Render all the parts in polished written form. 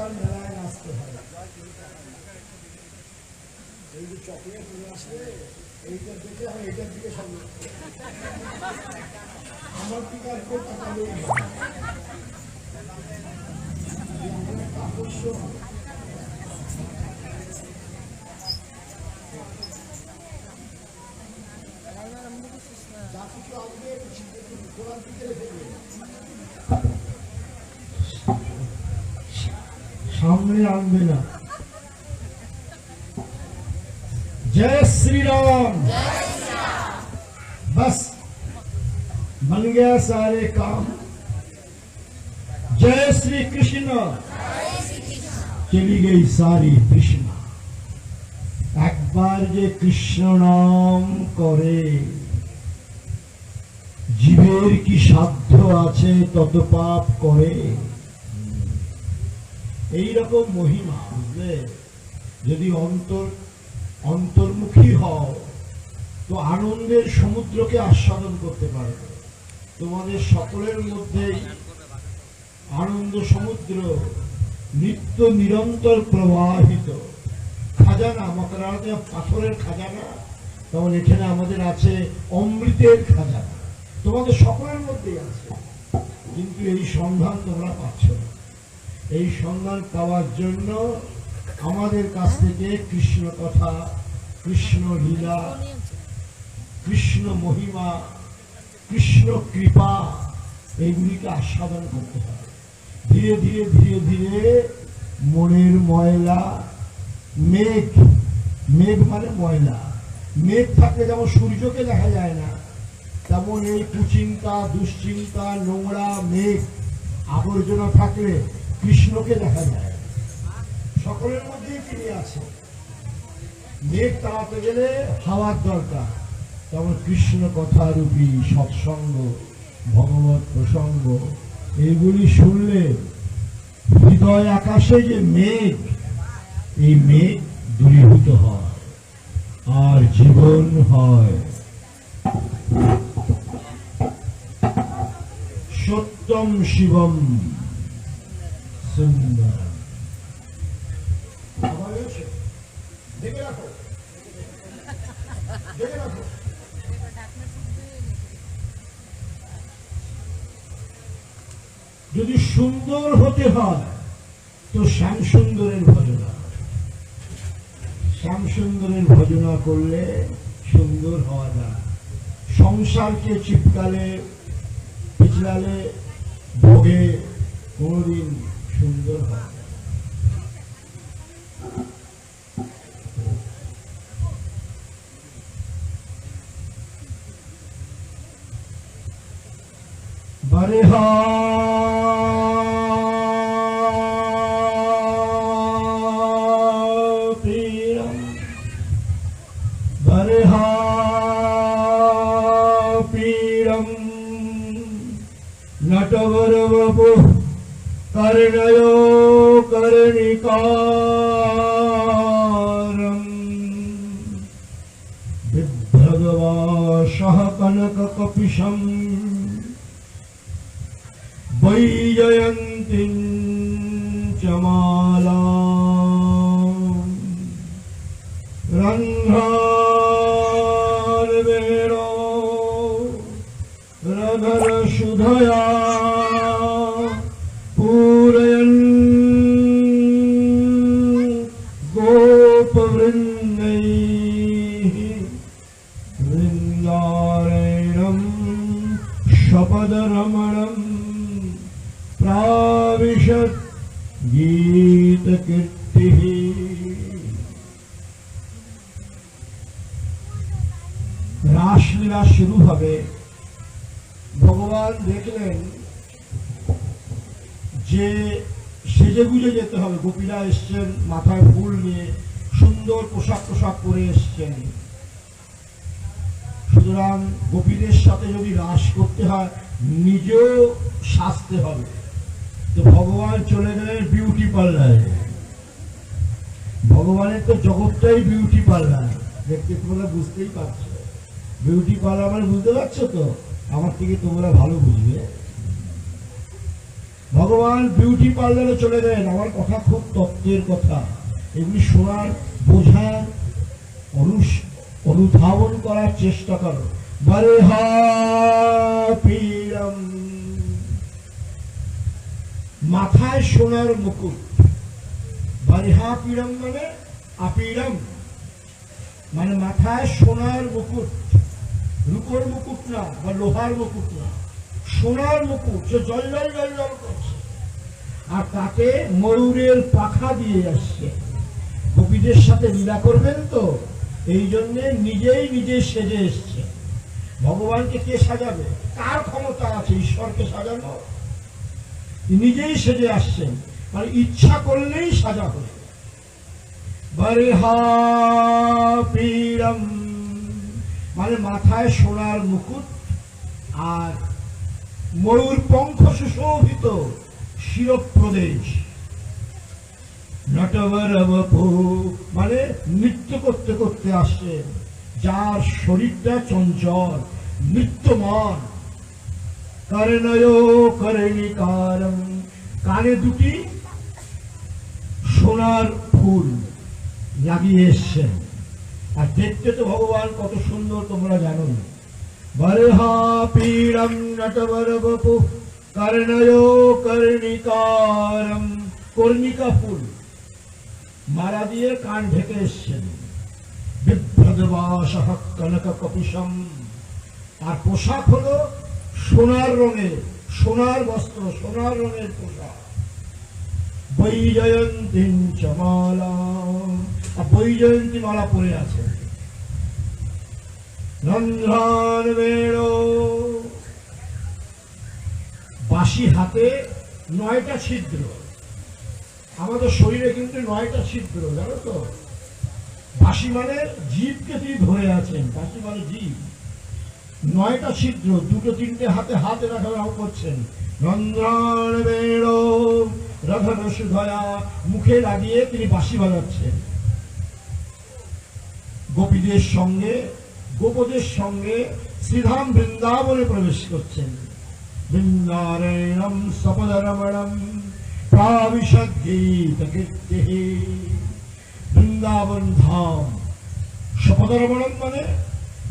আর মেলায় নাচতে হয়। এই যে চকলেট নিয়ে আসলে এইটার দিকে আমি এইটার দিকে সব আমার দিকে আর কেউ তাকালেই আমার একটা আকর্ষণ। যা কিছু আসবে গোড়ার দিকে রেখে सामने आनबे ना। जय श्री राम। बस बन गया सारे काम। जय श्री कृष्ण। चली गई सारी कृष्णा। एक बार जे कृष्ण नाम करे जीवेर की साध्य आछे तत पाप करे। এই রকম মহিমা বুঝলে যদি অন্তর্মুখী হও তো আনন্দের সমুদ্রকে আস্বাদন করতে পারবে। তোমাদের সকলের মধ্যেই আনন্দ সমুদ্র নিত্য নিরন্তর প্রবাহিত। খাজানা মকরাতে পাথরের খাজানা, তখন এখানে আমাদের আছে অমৃতের খাজানা। তোমাদের সকলের মধ্যেই আছে, কিন্তু এই সন্ধান তোমরা পাচ্ছ না। এই সন্ধান পাওয়ার জন্য আমাদের কাছ থেকে কৃষ্ণ কথা, কৃষ্ণ লীলা, কৃষ্ণ মহিমা, কৃষ্ণ কৃপা এইগুলিকে আস্বাদন করতে হয়। ধীরে ধীরে ধীরে ধীরে মনের ময়লা, মেঘ, মেঘ মানে ময়লা, মেঘ থাকলে যেমন সূর্যকে দেখা যায় না, তেমন এই কুচিন্তা, দুশ্চিন্তা, নোংরা মেঘ, আবর্জনা থাকলে কৃষ্ণকে দেখা যায়। সকলের মধ্যেই তিনি আছে। মেঘ তাড়াতে গেলে হাওয়ার দরকার, তেমন কৃষ্ণ কথারূপী সৎসঙ্গ, ভগবত প্রসঙ্গ এইগুলি শুনলে হৃদয় আকাশে যে মেঘ, এই মেঘ দূরীভূত হয় আর জীবন হয় সত্যম শিবম সুন্দর। দেখে রাখো, দেখে রাখো। যদি সুন্দর হতে হয় তো শ্যাম সুন্দরের ভজনা, শ্যাম সুন্দরের ভজনা করলে সুন্দর হওয়া যায়। সংসারকে চিপকালে পিছলালে ভোগে কোনদিন সুন্দর হয়। बरेहा पीरम, बरेहा पीरम नटवर वपु कर्णयो कर्णिकारम विभ्रगवा सह कनक कपिशम वैजयन्तीं च मालां रन्ध्रार्वेणो रघरसुधया पूरयन् गोपवृन्दैः वृन्दारण्यं शपदरमणम् प्राविशत् गीत कीर्तिः। रासलीला शुरू হবে। ভগবান দেখলেন যে সেজে গুজে যেতে হবে। গোপীরা এসছেন মাথায় ফুল নিয়ে, সুন্দর পোশাক পরে এসছেন। সুতরাং গোপীদের সাথে যদি রাস করতে হয় নিজেও সাজতে হবে। তো ভগবান চলে গেলেন বিউটি পার্লারে। ভগবানের তো জগৎটাই বিউটি পার্লার, দেখতে তোমরা বুঝতেই পারছো। বিউটি পার্লার মানে বুঝতে পারছো তো? আমার থেকে তোমরা ভালো বুঝবে। ভগবান বিউটি পার্লারে চলে গেলেন। আমার কথা খুব তত্ত্বের কথা, এগুলি শোনার, বোঝার, অনুধাবন করার চেষ্টা করো। বরেহা পীড়ম, মাথায় সোনার মুকুট। বরেহা পীড়ম মানে আপীড়ম, মানে মাথায় সোনার মুকুট, রূপোর মুকুট না বা লোহার মুকুট না, সোনার মুকুট, সে জল জল জল জল করছে। আর তাতে ময়ূরের পাখা দিয়ে আসছে। গোপীদের সাথে লীলা করবেন তো, এই জন্যে নিজেই নিজে সেজে এসছে। ভগবানকে কে সাজাবে? কার ক্ষমতা আছে ঈশ্বরকে সাজানো? নিজেই সেজে আসছেন, মানে ইচ্ছা করলেই সাজা হবে। বরেহা পীড়ম মানে মাথায় সোনার মুকুট আর ময়ূর পঙ্খ সুশোভিত শিরপ্রদেশ। নটবর বপু মানে নৃত্য করতে করতে আসছেন, যার শরীরটা চঞ্চল, নৃত্যমান। কর্ণয় কর্ণিকারম, কানে দুটি সোনার ফুল লাগিয়ে এসছেন। আর দেখতে তো ভগবান কত সুন্দর তোমরা জানো না। বরেহা পীড়ম নটবর বপু কর্ণয় কর্ণিকারম, কর্ণিকা ফুল মারা দিয়ে কান ঢেকে এসছেন। বিভ্রদবাসহ কনক কপিশম, আর পোশাক হলো সোনার রঙের, সোনার বস্ত্র, সোনার রঙের পোশাক। বৈজয়ন্তী মালা, বৈজয়ন্তী মালা পরে আছে। রন্ধ্রান বেড়ো, বাঁশি হাতে, 9টা ছিদ্র। আমাদের শরীরে কিন্তু 9টা ছিদ্র, জানো তো? বাঁশি মানে জীবকে তিনি ধরে আছেন, বাঁশি মানে জীব। 9টা ছিদ্র, 2-3টে হাতে হাতে রাখা করছেন। রন্ধ্রান বেড়ো রঘন সুধয়া, মুখে লাগিয়ে তিনি বাঁশি বাজাচ্ছেন। গোপীদের সঙ্গে, গোপদের সঙ্গে শ্রীধাম বৃন্দাবনে প্রবেশ করছেন। বৃন্দারণ্যম সপদরমণম প্রাবিশদ গীত কীর্তিঃ, বৃন্দাবন ধাম। সপদরমণম মানে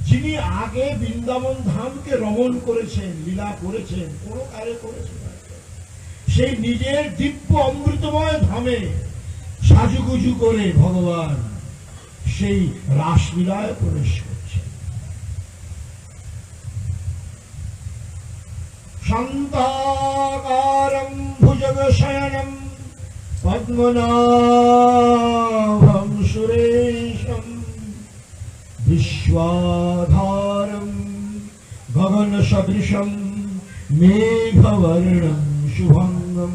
যিনি আগে বৃন্দাবন ধামকে রমণ করেছেন, লীলা করেছেন, কোন কারে করেছেন, সেই নিজের দিব্য অমৃতময় ধামে সাজুগুজু করে ভগবান সেই রাসলীলায় প্রবেশ করছে। শান্তাকারম ভুজগশয়নম পদ্মনাভম সুরেশম विश्वाधारं गगन सदृशं मेघवर्णं शुभंगं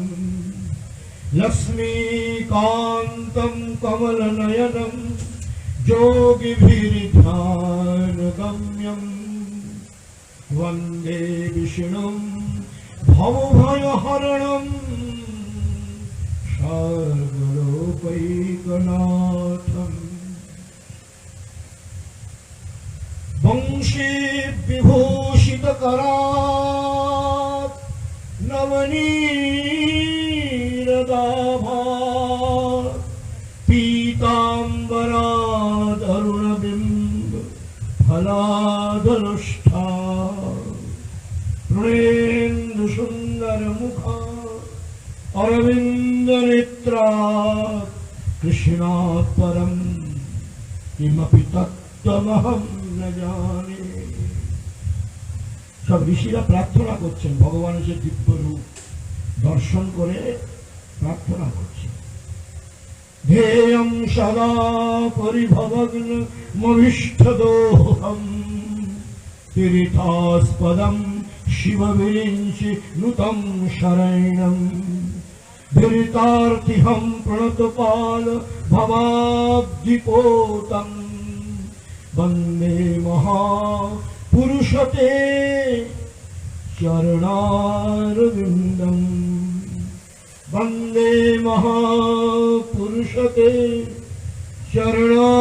लक्ष्मीकान्तं कमलनयनं योगिभिर्ध्यानगम्यं वन्दे विष्णुं भवभयहरणं सर्वलोकैकनाथम्। वंशी विभूषित करात् नवनीरदाभात् पीताम्बराद् अरुणबिम्ब फलाधनुष्ठात् प्रणेन्दु सुन्दर मुखात् अरविन्द नेत्रात् कृष्णात् परं किमपि तत्त्वमहं জানে। সব ঋষিরা প্রার্থনা করছেন ভগবানের যে দিব্য রূপ দর্শন করে প্রার্থনা করছেন। ध्येयं सदा परिभवग्नमभीष्टदोहं तीर्थास्पदं शिवविरिञ्चिनुतं शरणं धृतार्थिहं प्रणतपाल भवाब्धिपोतं वन्दे महापुरुषते चरणारविन्दम् वन्दे महापुरुषते चरणारविन्दम्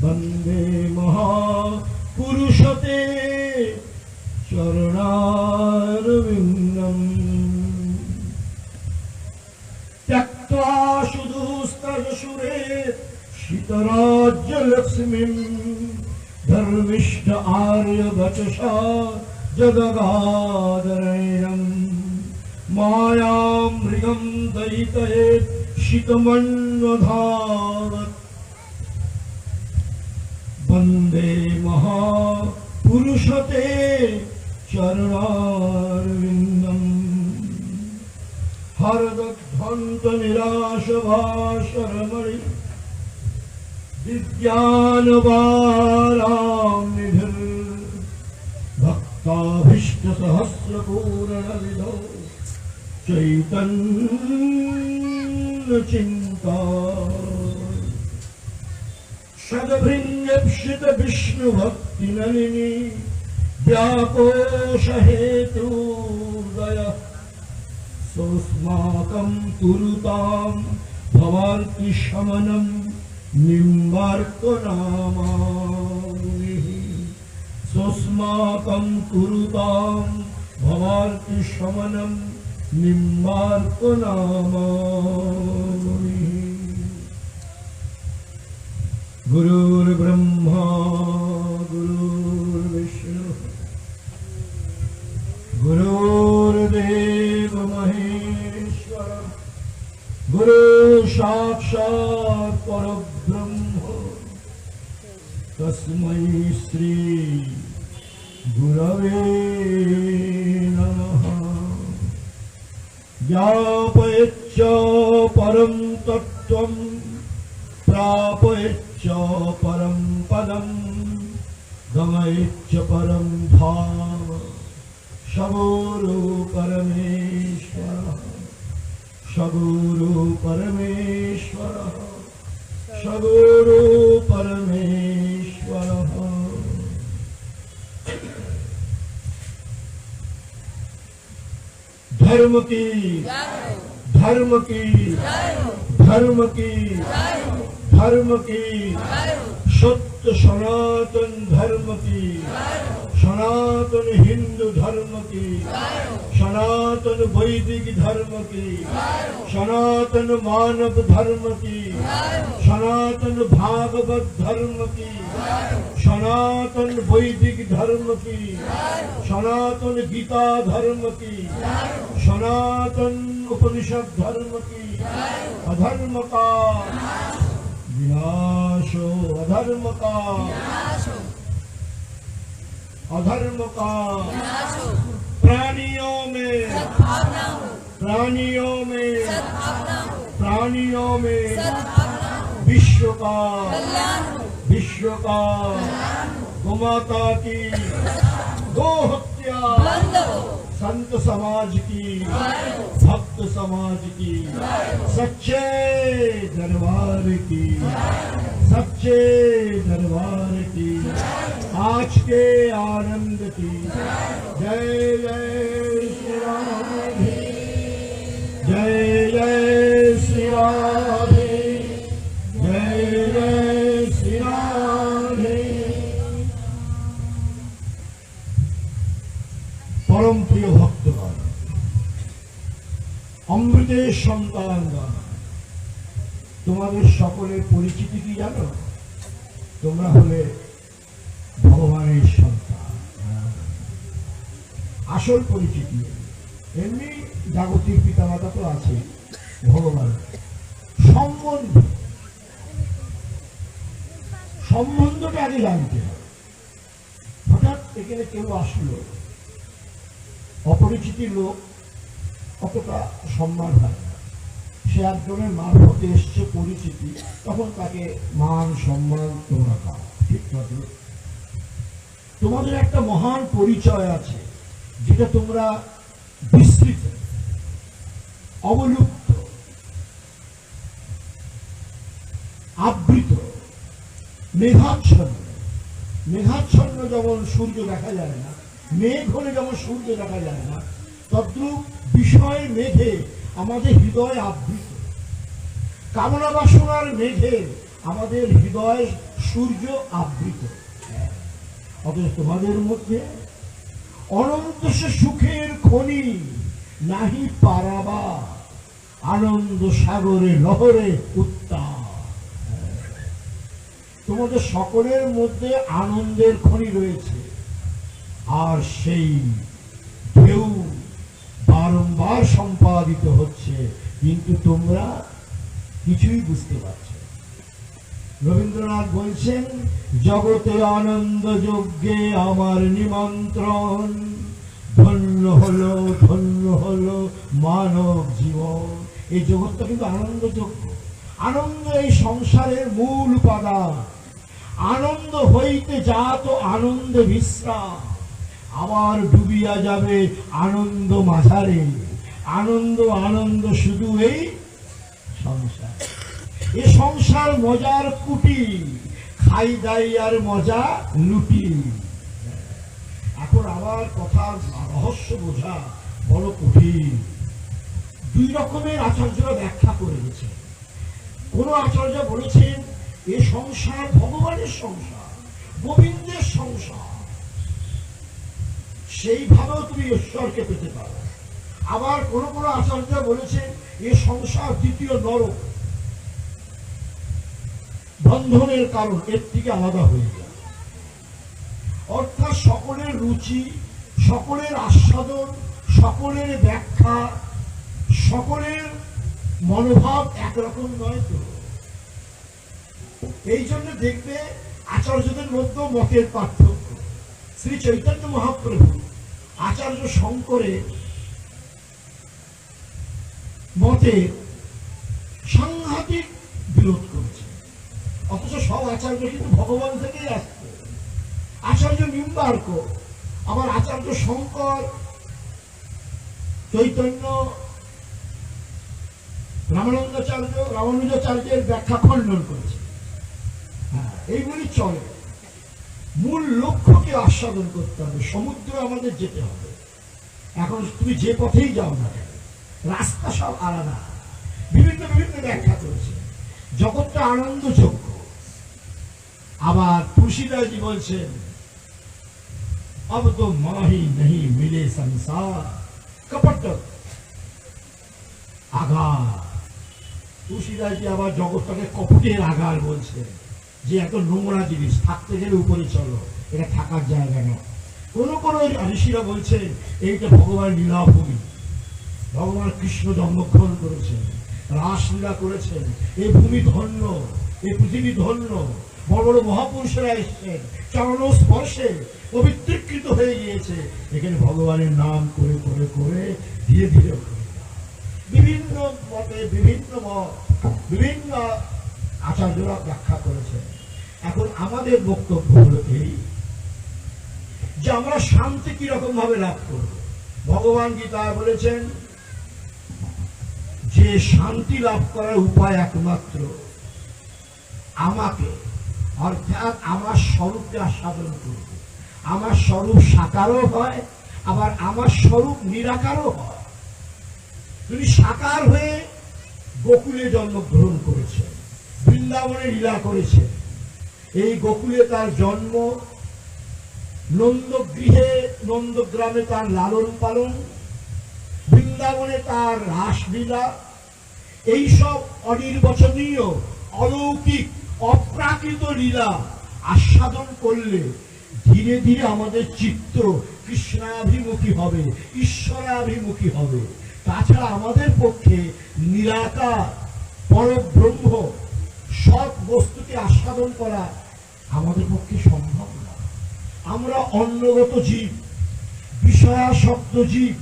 वन्दे महापुरुषते चरणा राजसुरे शीतराज्य लक्ष्मी धर्मिष्ठ आर्य वचसा जगगादरण्यम् माया मृगं दयितयेत् शीतमन्वधावत् वन्दे महापुरुषते चरणारविन्दम् हरदध्वन्त निराशभाषरमणि विज्ञानवाराम्निभिर्भक्ताभीष्टसहस्रपूरणविधौ चैतन्यचिन्ता सदभृङ्गप्सित विष्णुभक्तिनलिनी व्याकोशहेतुर्दय सोऽस्माकं कुरुतां भवार्तिशमनं निम्बार्कनामामुनिः सोऽस्माकं कुरुतां भवार्तिशमनं निम्बार्कनामामुनिः गुरुर्ब्रह्मा गुरुर्विष्णु गुरुर्देव महेश्वर गुरु साक्षात् परब्रह्म तस्मै श्री गुरवे नमः ज्ञापयच्च परं तत्त्वं प्रापयच्च परं पदं गमयच्च परं धाम सगुरु परमेश्वरः सगुरु परमेश्वरः सगुरु परमेश्वरः धर्म की धर्म की धर्म की धर्म की सत्य सनातन धर्म की सनातन हिंदू धर्म की सनातन वैदिक धर्म की सनातन मानव धर्म की सनातन भागवत धर्म की सनातन वैदिक धर्म की सनातन गीता धर्म की सनातन उपनिषद धर्म की अधर्म का विनाश हो अधर्म का प्राणियों में विश्व का गोमाता की गो हत्या संत समाज की भक्त समाज की सच्चे दरबार की आज के आनंद की जय जय श्री राधे जय जय श्री राधे जय जय श्री राधे। परम प्रिय भक्तगण अमृतेर सन्तानगण তোমাদের সকলের পরিচিতি কি জানো? তোমরা হলে ভগবানের সন্তান। আসল পরিচিতি এমনি জাগতিক পিতামাতা তো আছে, ভগবান সম্বন্ধটা আগে জানতে হবে। হঠাৎ এখানে কেউ আসলো, অপরিচিতি লোক, অতটা সম্মান হয় না। সে একজনের মারফতে এসছে পরিচিতি, তখন তাকে মান সম্মান তোমরা পাও। ঠিক আছে, তোমাদের একটা মহান পরিচয় আছে যেটা তোমরা বিস্তৃত, অবলুপ্ত, আবৃত, মেঘাচ্ছন্ন যেমন সূর্য দেখা যায় না, মেঘ হলে যেমন সূর্য দেখা যায় না, তদ্রূপ বিষয় মেঘে আমাদের হৃদয় আবৃত, কামনা বাসনার মেঘে আমাদের হৃদয় সূর্য আবৃত। অথচ তোমাদের মধ্যে অনন্ত সুখের খনি নাহি পারাবা, আনন্দ সাগরে লহরে উত্তাল। তোমাদের সকলের মধ্যে আনন্দের খনি রয়েছে, আর সেই ঢেউ বারংবার সম্পাদিত হচ্ছে, কিন্তু তোমরা কিছুই বুঝতে পারছো। রবীন্দ্রনাথ বলছেন, জগতে আনন্দ যজ্ঞে আমার নিমন্ত্রণ, ধন্য হলো মানব জীবন। এই জগৎটা কিন্তু আনন্দ যজ্ঞ। আনন্দ এই সংসারের মূল উপাদান। আনন্দ হইতে যাত আনন্দ বিশ্রাম, আবার ডুবিয়া যাবে আনন্দ মাঝারে। আনন্দ শুধু এই সংসার। এ সংসার মজার কুটি, খাই দাই আর মজা লুটি। এখন আবার কথার রহস্য বোঝা বড় কঠিন। দুই রকমের আচার্যরা ব্যাখ্যা করে গেছেন। কোন আচার্য বলেছেন এ সংসার ভগবানের সংসার, গোবিন্দের সংসার, সেইভাবেও তুমি ঈশ্বরকে পেতে পারো। আবার কোন কোন আচার্য বলেছেন এ সংসার দ্বিতীয় নরক, বন্ধনের কারণ, এর থেকে আলাদা হয়ে যায়। অর্থাৎ সকলের রুচি, সকলের আস্বাদন, সকলের ব্যাখ্যা, সকলের মনোভাব একরকম নয় তো। এই জন্য দেখবে আচার্যদের মধ্যে মতের পার্থক্য। শ্রী চৈতন্য মহাপ্রভু আচার্য শঙ্করের মতে সাংঘাতিক বিরোধ করেছে, অথচ সব আচার্য কিন্তু ভগবান থেকেই আসছে। আচার্য নিম্বার্ক, আবার আচার্য শঙ্কর, চৈতন্য, রামানুজাচার্যের ব্যাখ্যা খণ্ডন করেছে। এইগুলি চলে। মূল লক্ষ্যকে আস্বাদন করতে হবে। সমুদ্র আমাদের যেতে হবে। এখন তুমি যে পথেই যাও না কেন, রাস্তা সব আলাদা, বিভিন্ন বিভিন্ন ব্যাখ্যা করেছে। জগৎটা আনন্দযোগ্য। আবার তুলসীদাসজি বলছেন, अब तो माही नहीं मिले संसार कपट আগার। তুলসীদাসজি আবার জগৎটাকে কপটের আগার বলছেন, যে এত নোংরা জিনিস, থাকতে গেলে উপরে চলো, এটা থাকার জায়গা না। কোন কোন ঋষিরা বলছেন এইটা ভগবান লীলাভূমি, ভগবান কৃষ্ণ জন্মগ্রহণ করেছেন, রাসলীলা করেছেন, এই ভূমি ধন্য, এই পৃথিবী ধন্য। বড় বড় মহাপুরুষেরা এসছেন, চরণ স্পর্শে পবিত্রীকৃত হয়ে গিয়েছে। এখানে ভগবানের নাম করে করে করে ধীরে ধীরে বিভিন্ন মতে বিভিন্ন মত, বিভিন্ন আচার্যরা ব্যাখ্যা করেছেন। এখন আমাদের বক্তব্য হলো এই যে আমরা শান্তি কিরকম ভাবে লাভ করব। ভগবান গীতায় বলেছেন যে শান্তি লাভ করার উপায় একমাত্র আমাকে, অর্থাৎ আমার স্বরূপকে আস্বাদন করব। আমার স্বরূপ সাকারও হয়, আবার আমার স্বরূপ নিরাকারও হয়। তিনি সাকার হয়ে গোকুলে জন্মগ্রহণ করেছেন, বৃন্দাবনে লীলা করেছেন। এই গোকুলে তার জন্ম, নন্দগৃহে নন্দগ্রামে তার লালন পালন, বৃন্দাবনে তার রাসলীলা, এইসব অনির্বচনীয় অলৌকিক অপ্রাকৃত লীলা আস্বাদন করলে ধীরে ধীরে আমাদের চিত্ত কৃষ্ণাভিমুখী হবে, ঈশ্বরাভিমুখী হবে। তাছাড়া আমাদের পক্ষে নিরাকার পরব্রহ্ম সৎ বস্তুকে আস্বাদন করা আমাদের পক্ষে সম্ভব না। আমরা অন্নগত জীব, বিষয়াসক্ত জীব,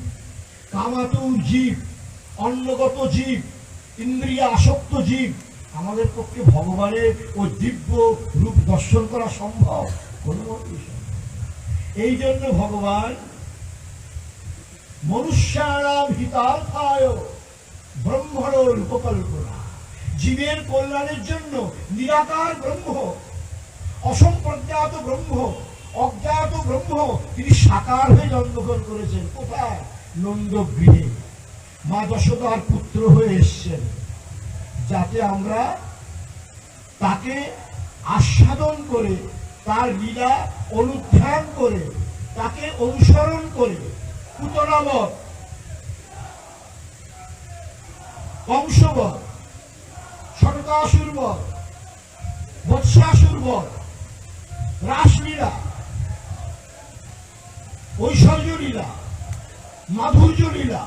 কামাতুর জীব, অন্নগত জীব, ইন্দ্রিয় আসক্ত জীব। আমাদের পক্ষে ভগবানের ও দিব্য রূপ দর্শন করা সম্ভব কোনো মতেই সম্ভব। এই জন্য ভগবান মনুষ্যানাম হিতার্থায় ব্রহ্মণ রূপকল্পনা, জীবের কল্যাণের জন্য নিরাকার ব্রহ্ম, অসম্প্রজ্ঞাত ব্রহ্ম, অজ্ঞাত ব্রহ্ম তিনি সাকার হয়ে জন্মগ্রহণ করেছেন। কোথায়? নন্দগৃহে। মা যশোদার পুত্র হয়ে এসছেন, যাতে আমরা তাকে আস্বাদন করে, তার লীলা অনুধ্যান করে, তাকে অনুসরণ করে পুতনাবৎ কংসবধ, সনকাসুর বধ, বৎসাসুর বধ, রাসলীলা, ঐশ্বর্য লীলা, মাধুর্য লীলা,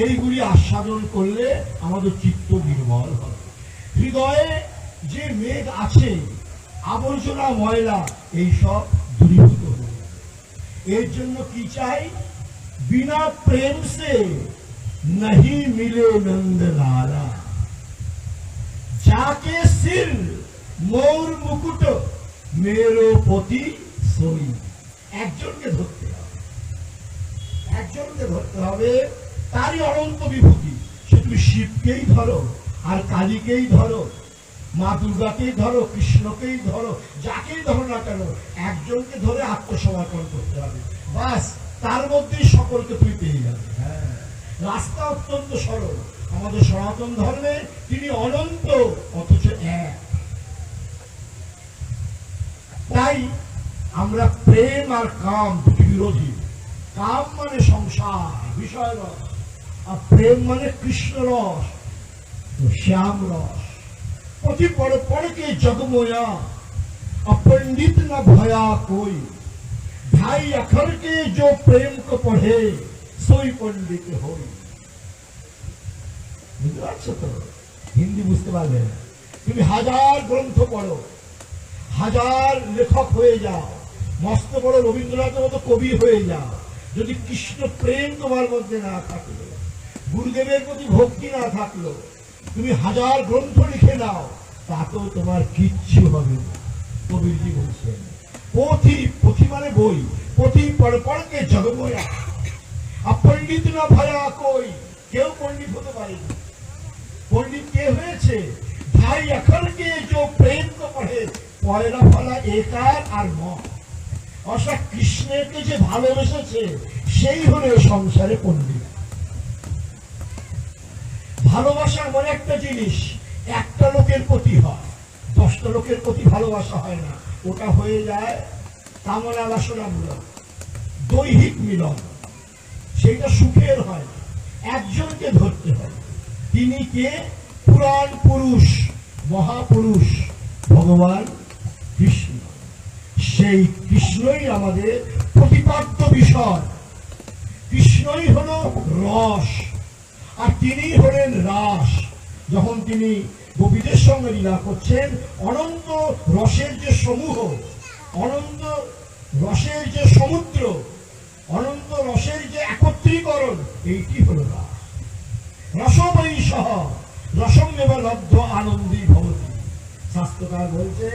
এইগুলি আস্বাদন করলে আমাদের চিত্ত নির্মল হবে। হৃদয়ে যে মেঘ আছে, আবর্জনা ময়লা, এইসব দূরীভূত হবে। এর জন্য কি চাই? বিনা প্রেম সে नहीं मिले नंद लाला, जाके सिर मोर मुकुट मेरो पति सोई। একজনকে ধরতে হবে, একজনকে ধরতে হবে, তারই অনন্ত বিভূতি। সে তুমি শিবকেই ধরো, আর কালীকেই ধরো, মা দুর্গাকেই ধরো, কৃষ্ণকেই ধরো, যাকেই ধরো না কেন, একজনকে ধরে আত্মসমর্পণ করতে হবে। বাস, তার মধ্যেই সকলকে তুমি পেয়ে যাবে। হ্যাঁ, রাস্তা অত্যন্ত সরল। আমাদের সনাতন ধর্মে তিনি অনন্ত, অথচ এক। তাই আমরা প্রেম আর কাম দুটি বিরোধী। কাম মানে সংসার, বিষয় রস, আর প্রেম মানে কৃষ্ণ রস, শ্যাম রস। पति पढ़ पढ़ के जगमोया, अपंडित न भया कोई, ढाई अखर के जो प्रेम को पढ़े सोई पंडित हो। বুঝতে পারছো তো? হিন্দি বুঝতে পারবে না। তুমি হাজার গ্রন্থ পড়ো, হাজার লেখক হয়ে যাও, মস্ত বড় রবীন্দ্রনাথের মতো কবি হয়ে যাও, যদি কৃষ্ণ প্রেম তোমার মধ্যে না থাকলো, গুরুদেবের প্রতি ভক্তি না থাকলো, তুমি হাজার গ্রন্থ লিখে নাও, তাতেও তোমার কিচ্ছু হবে না। কবিরজি বলছেন, পথি, পথি মানে বই, পথি পড় পড়কে জগময়া, আপন্ডিত না ভয়া কই, কেউ পণ্ডিত হতে পারেনি। পণ্ডিত কে হয়েছে? ढाई अखर के जो प्रेम को पढ़े, পয়লা ফলা একার আর ম, অর্থাৎ কৃষ্ণকে যে ভালোবেসেছে সেই হলো সংসারে পণ্ডিত। ভালোবাসা এমন একটা জিনিস, একটা লোকের প্রতি হয়, 10টা লোকের প্রতি ভালোবাসা হয় না। ওটা হয়ে যায় কামনা বাসনামূলক, দৈহিক মিলন, সেইটা সুখের হয় না। একজনকে ধরতে হয়। তিনি কে? পুরাণ পুরুষ, মহাপুরুষ ভগবান কৃষ্ণ। সেই কৃষ্ণই আমাদের প্রতিপাদ্য বিষয়। কৃষ্ণই হল রস, আর তিনি হলেন রাস। যখন তিনি গোপীদের সঙ্গে লীলা করছেন, অনন্ত রসের যে সমূহ, অনন্ত রসের যে সমুদ্র, অনন্ত রসের যে একত্রীকরণ, এইটি হল রাস। রসময়ী সহ রসম এবার লব্ধ আনন্দী ভবতী। শাস্ত্রকার বলছে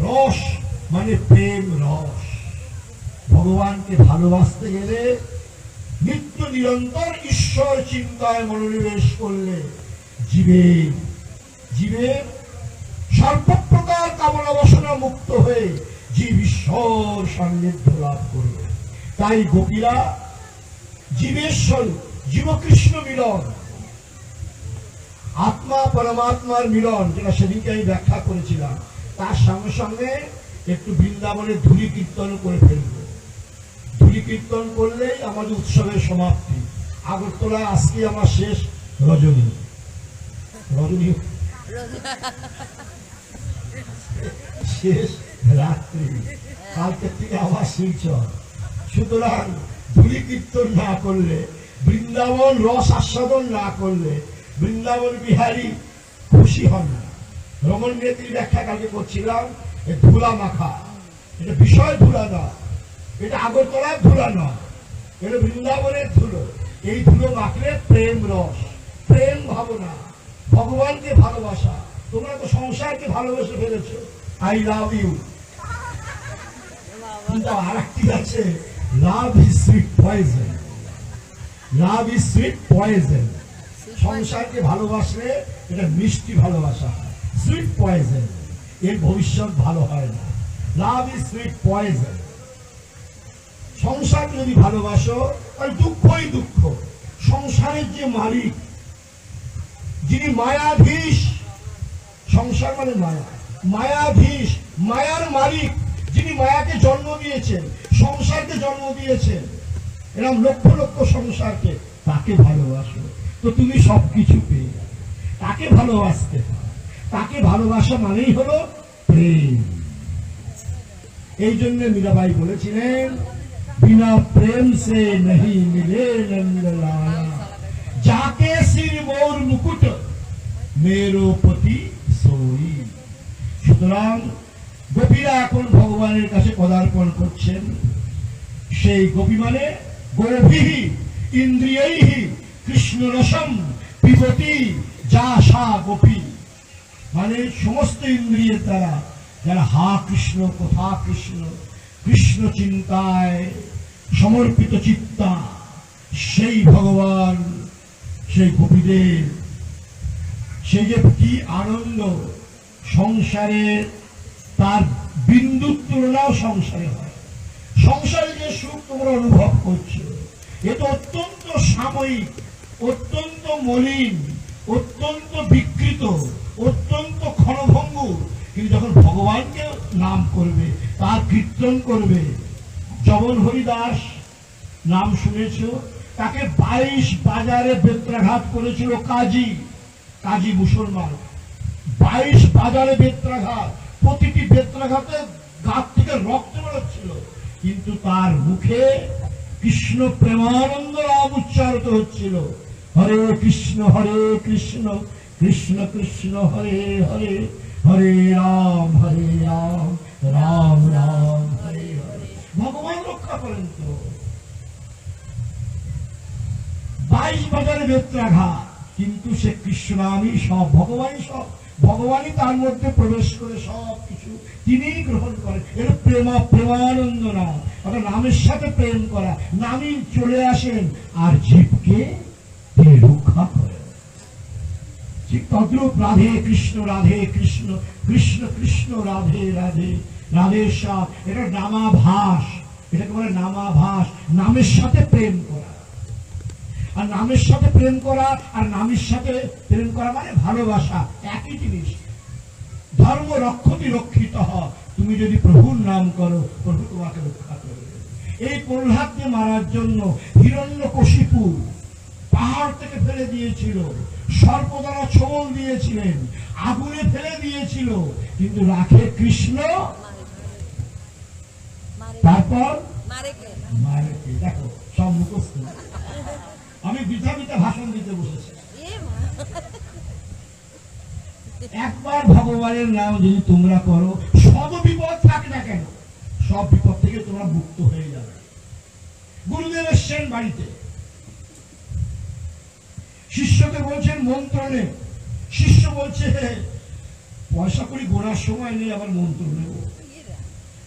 রস মানে প্রেম রস। ভগবানকে ভালোবাসতে গেলে নিত্য নিরন্তর ঈশ্বর চিন্তায় মনোনিবেশ করলে জীবের সর্বপ্রকার কামনা বাসনা মুক্ত হয়ে জীব ঈশ্বর সান্নিধ্য লাভ করবে। তাই গোপীরা জীবের স্বরূপ, জীবকৃষ্ণ মিলন, আত্মা পরমাত্মার মিলন, যেটা সেদিনকে আমি ব্যাখ্যা করেছিলাম, তার সঙ্গে সঙ্গে একটু বৃন্দাবনের ধূলি কীর্তন করে ফেলবো। ধূলি কীর্তন করলেই আমাদের উৎসবের সমাপ্তি। আগরতলা আজকে আমার শেষ রজনী, রজনী শেষ রাত্রি, কালকে থেকে আবার শিলচর। সুতরাং ধূলি কীর্তন না করলে, বৃন্দাবন রস আস্বাদন না করলে বৃন্দাবন বিহারী খুশি হন না। রমণ নেত্রী ব্যাখ্যা কালকে করছিলাম, ধুলা মাখা, এটা বিষয় ধুলা না, এটা আগরতলার ধুলা নয়, এটা বৃন্দাবনের ধুলো। এই ধুলো মাখলে প্রেম রস, প্রেম ভাবনা, ভগবানকে ভালোবাসা। তোমরা তো সংসারকে ভালোবেসে ফেলেছো, আই লাভ ইউ। কিন্তু আর একটি আছে, love is sweet poison, love is sweet poison. সংসারকে ভালোবাসলে এটা মিষ্টি ভালোবাসা, সুইট পয়জন, এর ভবিষ্যৎ ভালো হয় না। Love is sweet poison. সংসার যদি ভালোবাসো তাহলে দুঃখই দুঃখ। সংসারের যে মালিক, যিনি মায়াধীশ, সংসার মানে মায়া, মায়াধীশ, মায়ার মালিক, যিনি মায়াকে জন্ম দিয়েছেন, সংসারকে জন্ম দিয়েছেন, এরকম লক্ষ লক্ষ সংসারকে, তাকে ভালোবাসো। তো তুমি সবকিছু পেয়ে যাবে। তাকে ভালোবাসতে হয়, তাকে ভালোবাসা মানেই হলো প্রেম। এই জন্য মীরাবাই বলেছিলেন, বিনা প্রেম সে नहीं मिले नंदलाला, যাকে সির মোর মুকুট मेरो पति सोई। সুতরাং গোপীরা এখন ভগবানের কাছে পদার্পণ করছেন। সেই গোপী মানে গোভিহি ইন্দ্রিয়ৈহি কৃষ্ণ রসম পিবতি যা সা গোপী, মানে সমস্ত ইন্দ্রিয়ের দ্বারা যারা হা কৃষ্ণ কোথা কৃষ্ণ, কৃষ্ণ চিন্তায় সমর্পিত চিত্তা, সেই ভগবান, সেই গোপীদের সেই যে কি আনন্দ সংসারে, তার বিন্দুর তুলনাও সংসারে হয়। সংসারে যে সুখ তোমরা অনুভব করছো, এ তো অত্যন্ত সাময়িক, অত্যন্ত মলিন, অত্যন্ত বিকৃত, অত্যন্ত ক্ষণভঙ্গুর। কিন্তু যখন ভগবানকে নাম করবে, তার কীর্তন করবে, জবন হরিদাস নাম শুনেছ, তাকে 22 বাজারে বেত্রাঘাত করেছিল কাজী, কাজী মুসলমান। 22 বাজারে বেত্রাঘাত, প্রতিটি বেত্রাঘাতে গাছ থেকে রক্ত বেরোচ্ছিল, কিন্তু তার মুখে কৃষ্ণ প্রেমানন্দ নাম উচ্চারিত হচ্ছিল। হরে কৃষ্ণ কৃষ্ণ কৃষ্ণ হরে হরে, হরে রাম রাম রাম হরে হরে। ভগবান রক্ষা করেন তো। 22 বাজারে বেত্রাঘাত, কিন্তু সে কৃষ্ণ নামই সব, ভগবানই সব, ভগবানই তার মধ্যে প্রবেশ করে সব কিছু তিনিই গ্রহণ করেন। এর প্রেমানন্দ নাম, অর্থাৎ নামের সাথে প্রেম করা। নামই চলে আসেন আর জীবকে তিনি রক্ষা করেন। ঠিক তদ্রূপ রাধে কৃষ্ণ কৃষ্ণ কৃষ্ণ রাধে রাধে, রাধেশ্বর, এটা নামাভাস, এটাকে বলে নামাভাস। নামের সাথে প্রেম করা, আর নামের সাথে প্রেম করা আর নামের সাথে প্রেম করা মানে ভালোবাসা, একই জিনিস। ধর্ম রক্ষতি রক্ষিত, তুমি যদি প্রভুর নাম করো, প্রভু তোমাকে রক্ষা করবে। এই প্রহ্লাদকে মারার জন্য হিরণ্যকশিপু পাহাড় থেকে ফেলে দিয়েছিল, সর্পদ্বারা ছোবল দিয়েছিলেন, আগুনে ফেলে দিয়েছিল, কিন্তু রাখে কৃষ্ণ। তারপর মারেকে, দেখো সব মুখস্থ। আমি বিধা ভাষণ দিতে বসেছি। একবার ভগবানের নাম যদি তোমরা করো, সব বিপদ থাক না কেন, সব বিপদ থেকে তোমরা মুক্ত হয়ে যাবে। গুরুদেব এসছেন বাড়িতে, শিষ্যকে বলছেন মন্ত্র নে। শিষ্য বলছে পয়সা করি গোনার সময় নেই, আবার মন্ত্র নেব,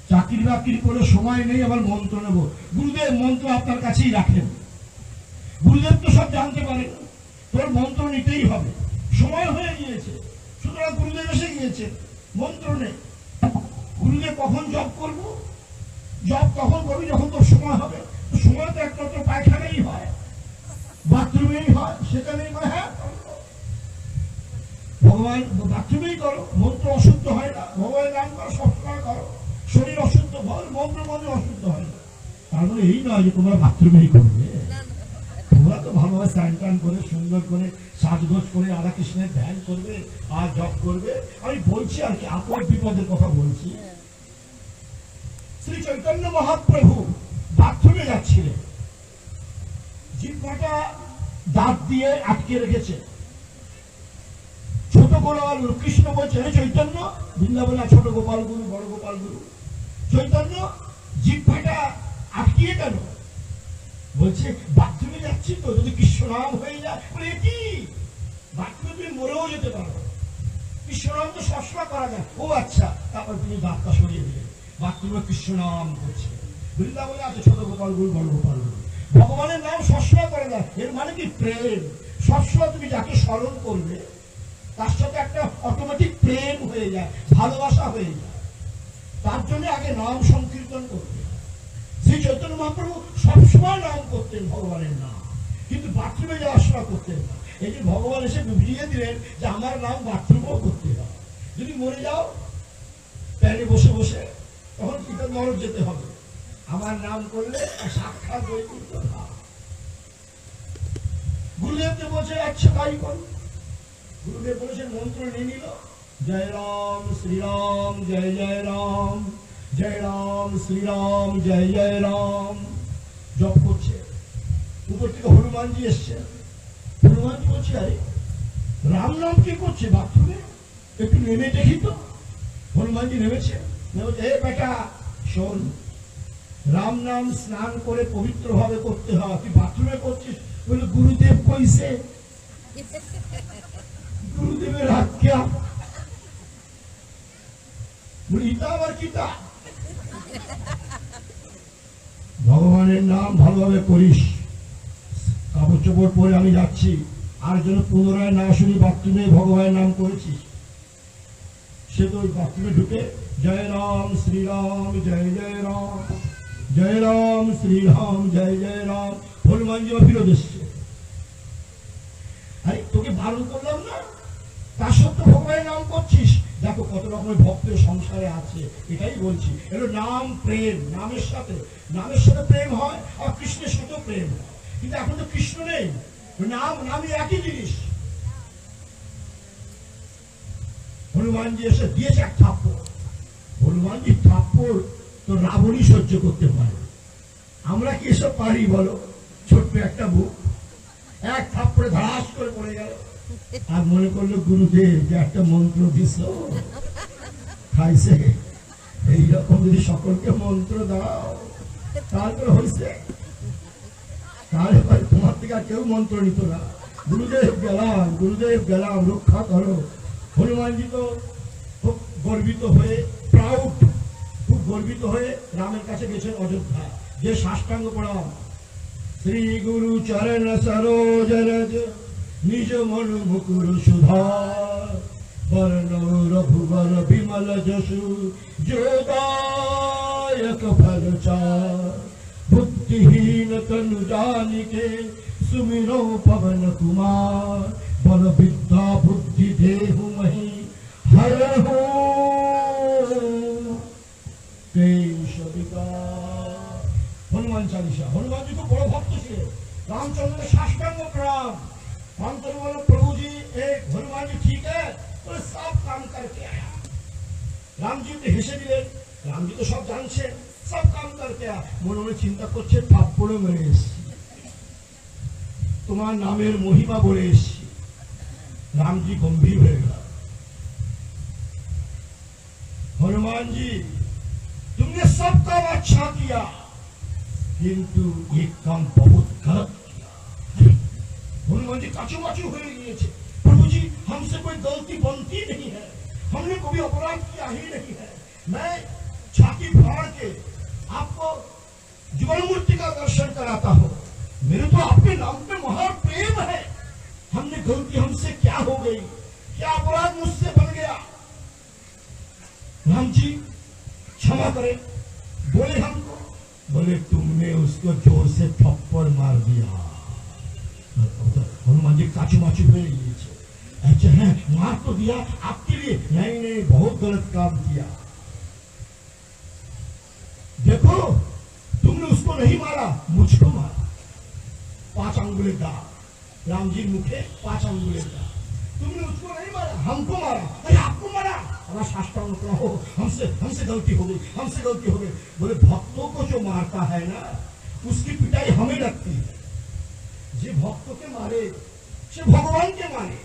চাকরি বাকরি করে সময় নেই, আবার মন্ত্র নেব। গুরুদেব মন্ত্র আপনার কাছেই রাখেন। গুরুদেব তো সব জানতে পারেন, তোর মন্ত্র নিতেই হবে, সময় হয়ে গিয়েছে। সুতরাং গুরুদেব এসে গিয়েছে, মন্ত্র নেই। গুরুদেব কখন জপ করবো? জপ তখন করবি যখন তোর সময় হবে। সময় তো একমাত্র পায়খানাই হয়, বাথরুমেই হয়, সেখানেই হয়। হ্যাঁ, ভগবান বাথরুমেই করো, মন্ত্র অশুদ্ধ হয় না। ভগবানের নাম করো, সবসময় করো, শরীর অশুদ্ধ হয়, মন্ত্র অশুদ্ধ হয় না। তার মানে এই নয় যে তোমরা বাথরুমেই করবে। তোমরা তো ভালোভাবে স্নান টান করে সুন্দর করে সাজগোজ করে রাধা কৃষ্ণের ধ্যান করবে আর জপ করবে। আমি বলছি আর কি, আপদ বিপদের কথা বলছি। শ্রী চৈতন্য মহাপ্রভু বাথরুমে যাচ্ছিলেন, জিহ্বাটা দাঁত দিয়ে আটকে রেখেছে। ছোট গোপাল কৃষ্ণ বলছে, হে চৈতন্য, বৃন্দাবনে ছোট গোপাল গুরু, বড় গোপাল গুরু, চৈতন্য জিহ্বাটা আটকিয়ে কেন? বলছে বাথরুমে যাচ্ছি তো, যদি কৃষ্ণ নাম হয়ে যায়। বলে কি বাথরুমে তুমি মরেও যেতে পারো, কৃষ্ণ নাম তো সবসময় করা যায়। ও আচ্ছা, তারপর তিনি দাঁতটা সরিয়ে দিলেন, বাথরুমে কৃষ্ণ নাম করছে। বৃন্দাবনে আছে ছোট গোপাল গুরু, বড় গোপাল গুরু, ভগবানের নাম সবসময় করা যায়। এর মানে কি প্রেম। সবসময় তুমি যাকে স্মরণ করবে, তার সাথে একটা অটোমেটিক প্রেম হয়ে যায়, ভালোবাসা হয়ে যায়। তার জন্য আগে নাম সংকীর্তন করতে। শ্রী চৈতন্য মহাপ্রভু সবসময় নাম করতেন ভগবানের নাম, কিন্তু বাথরুমে যাওয়ার সময় করতেন না। এই যে ভগবান এসে বুঝিয়ে দিলেন যে আমার নাম বাথরুমেও করতে হয়। যদি মরে যাও প্যানে বসে বসে, তখন কিন্তু নরক যেতে হবে। আমার নাম করলে সাক্ষাৎ বৈকুণ্ঠ ধাম। গুরুদেবকে বলছে আচ্ছা তাই করো। গুরুদেব বলেছেন মন্ত্র নিয়ে নিল, জয় রাম শ্রীরাম জয় জয় রাম, জয় রাম শ্রীরাম জয় জয় রাম জপ করছে। উপর থেকে হনুমানজি এসছে। হনুমানজি বলছে আরে রাম নাম কি করছে বাথরুমে, একটু নেমে দেখি তো। হনুমানজি নেমেছে, এ বেটা শোন, রাম নাম স্নান করে পবিত্র ভাবে করতে হয়, তুই বাথরুমে করছিস। বলে গুরুদেব কইছে, গুরুদেবের আজ্ঞা। ইটা আবার কিটা, ভগবানের নাম ভালোভাবে করিস। কাপড় চোপড় পরে আমি যাচ্ছি, আর যেন পুনরায় না শুনি বাথরুমে ভগবানের নাম করেছিস। সে তো ওই বাথরুমে ঢুকে জয় রাম শ্রীরাম জয় জয় রাম, জয় রাম শ্রীরাম জয় জয় রাম। হনুমানজি ফিরত এসছে। আরে তোকে বারণ করলাম না, তার সত্ত্বেও ভগবানের নাম করছিস। দেখো কত রকমের ভক্তের সংসারে আছে, এটাই বলছি। এগুলো নাম প্রেম, নামের সাথে প্রেম হয়, আর কৃষ্ণের সাথেও প্রেম হয়। কিন্তু এখন তো কৃষ্ণ নেই, নাম নামই একই জিনিস। হনুমানজি এসে দিয়েছে এক থাপ্পড়। হনুমানজি থাপ্পড় তো রাবণই সহ্য করতে পারে, আমরা কি এসব পারি বলো? ছোট্ট একটা বুক, এক থাপ্পড়ে ধাস করে পড়ে গেল। আর মনে করলো গুরুদেব যে একটা মন্ত্র দিস খাইছে, এইরকম যদি সকলকে মন্ত্র দাও তারপরে হয়েছে, তাহলে তোমার থেকে আর কেউ মন্ত্র নিত না। গুরুদেব গেলাম, গুরুদেব গেলাম, রক্ষা করো। হনুমানজি তো খুব গর্বিত হয়ে, প্রাউড, খুব গর্বিত হয়ে রামের কাছে গেছেন অযোধ্যা, যে সাষ্টাঙ্গ প্রণাম। শ্রী গুরু চরণ সরোজ রজ নিজ মন মুকুর সুধার, বর্ণ রঘুবর বিমল যশু যোদায়ক ফল চার, बुद्धिहीन तनु जानिके सुमिरो पवन कुमार, बल विद्या बुद्धि देहु मही हरहु क्लेश विकार। हनुमान चालीसा। हनुमान जी को बड़ो भक्त थे, रामचंद्र साष्टांग प्रणाम। रामचंद्र बोले प्रभु जी एक हनुमान जी ठीक है, बोले सब काम करके आया। राम जी तो हेसे दिले, राम जी तो सब जानছে, सब काम करके आ। মনে মনে চিন্তা করছে থাপ্পড় মেরে এসছি, তোমার নামের মহিমা বলে এসছি। রামজি গম্ভীর হয়ে গেল। हनुमान जी तुमने सब काम अच्छा किया, किंतु एक काम बहुत गलत किया। हनुमान जी काचू-माचू হয়ে গিয়েছে। प्रभु जी हमसे कोई गलती बनती नहीं है, हमने कोई अपराध किया ही नहीं है। मैं छाती फाड़ के आपको जुगल मूर्ति का दर्शन कराता हूँ, मेरे तो आपके नाम पे महान प्रेम है। हमने गलती, हमसे क्या हो गई, क्या अपराध मुझसे बन गया? राम जी क्षमा करें। बोले हमको, बोले तुमने उसको जोर से थप्पड़ मार दिया। हनुमान जी काचू माचू हुए गए। अच्छा है, मार तो दिया आपके लिए, नहीं नहीं बहुत गलत काम किया। देखो तुमने उसको नहीं मारा, मुझको मारा। 5 अंगुले दाग, राम जी मुखे 5 अंगुले दाग। तुमने उसको नहीं मारा, हमको मारा। अरे आपको मारा, हमारा साष्टांग प्रणाम हो, हमसे गलती हो गई, हमसे गलती हो गई। बोले भक्तों को जो मारता है ना, उसकी पिटाई हमें लगती है। যে ভক্তকে মারে সে ভগবানকে মানে।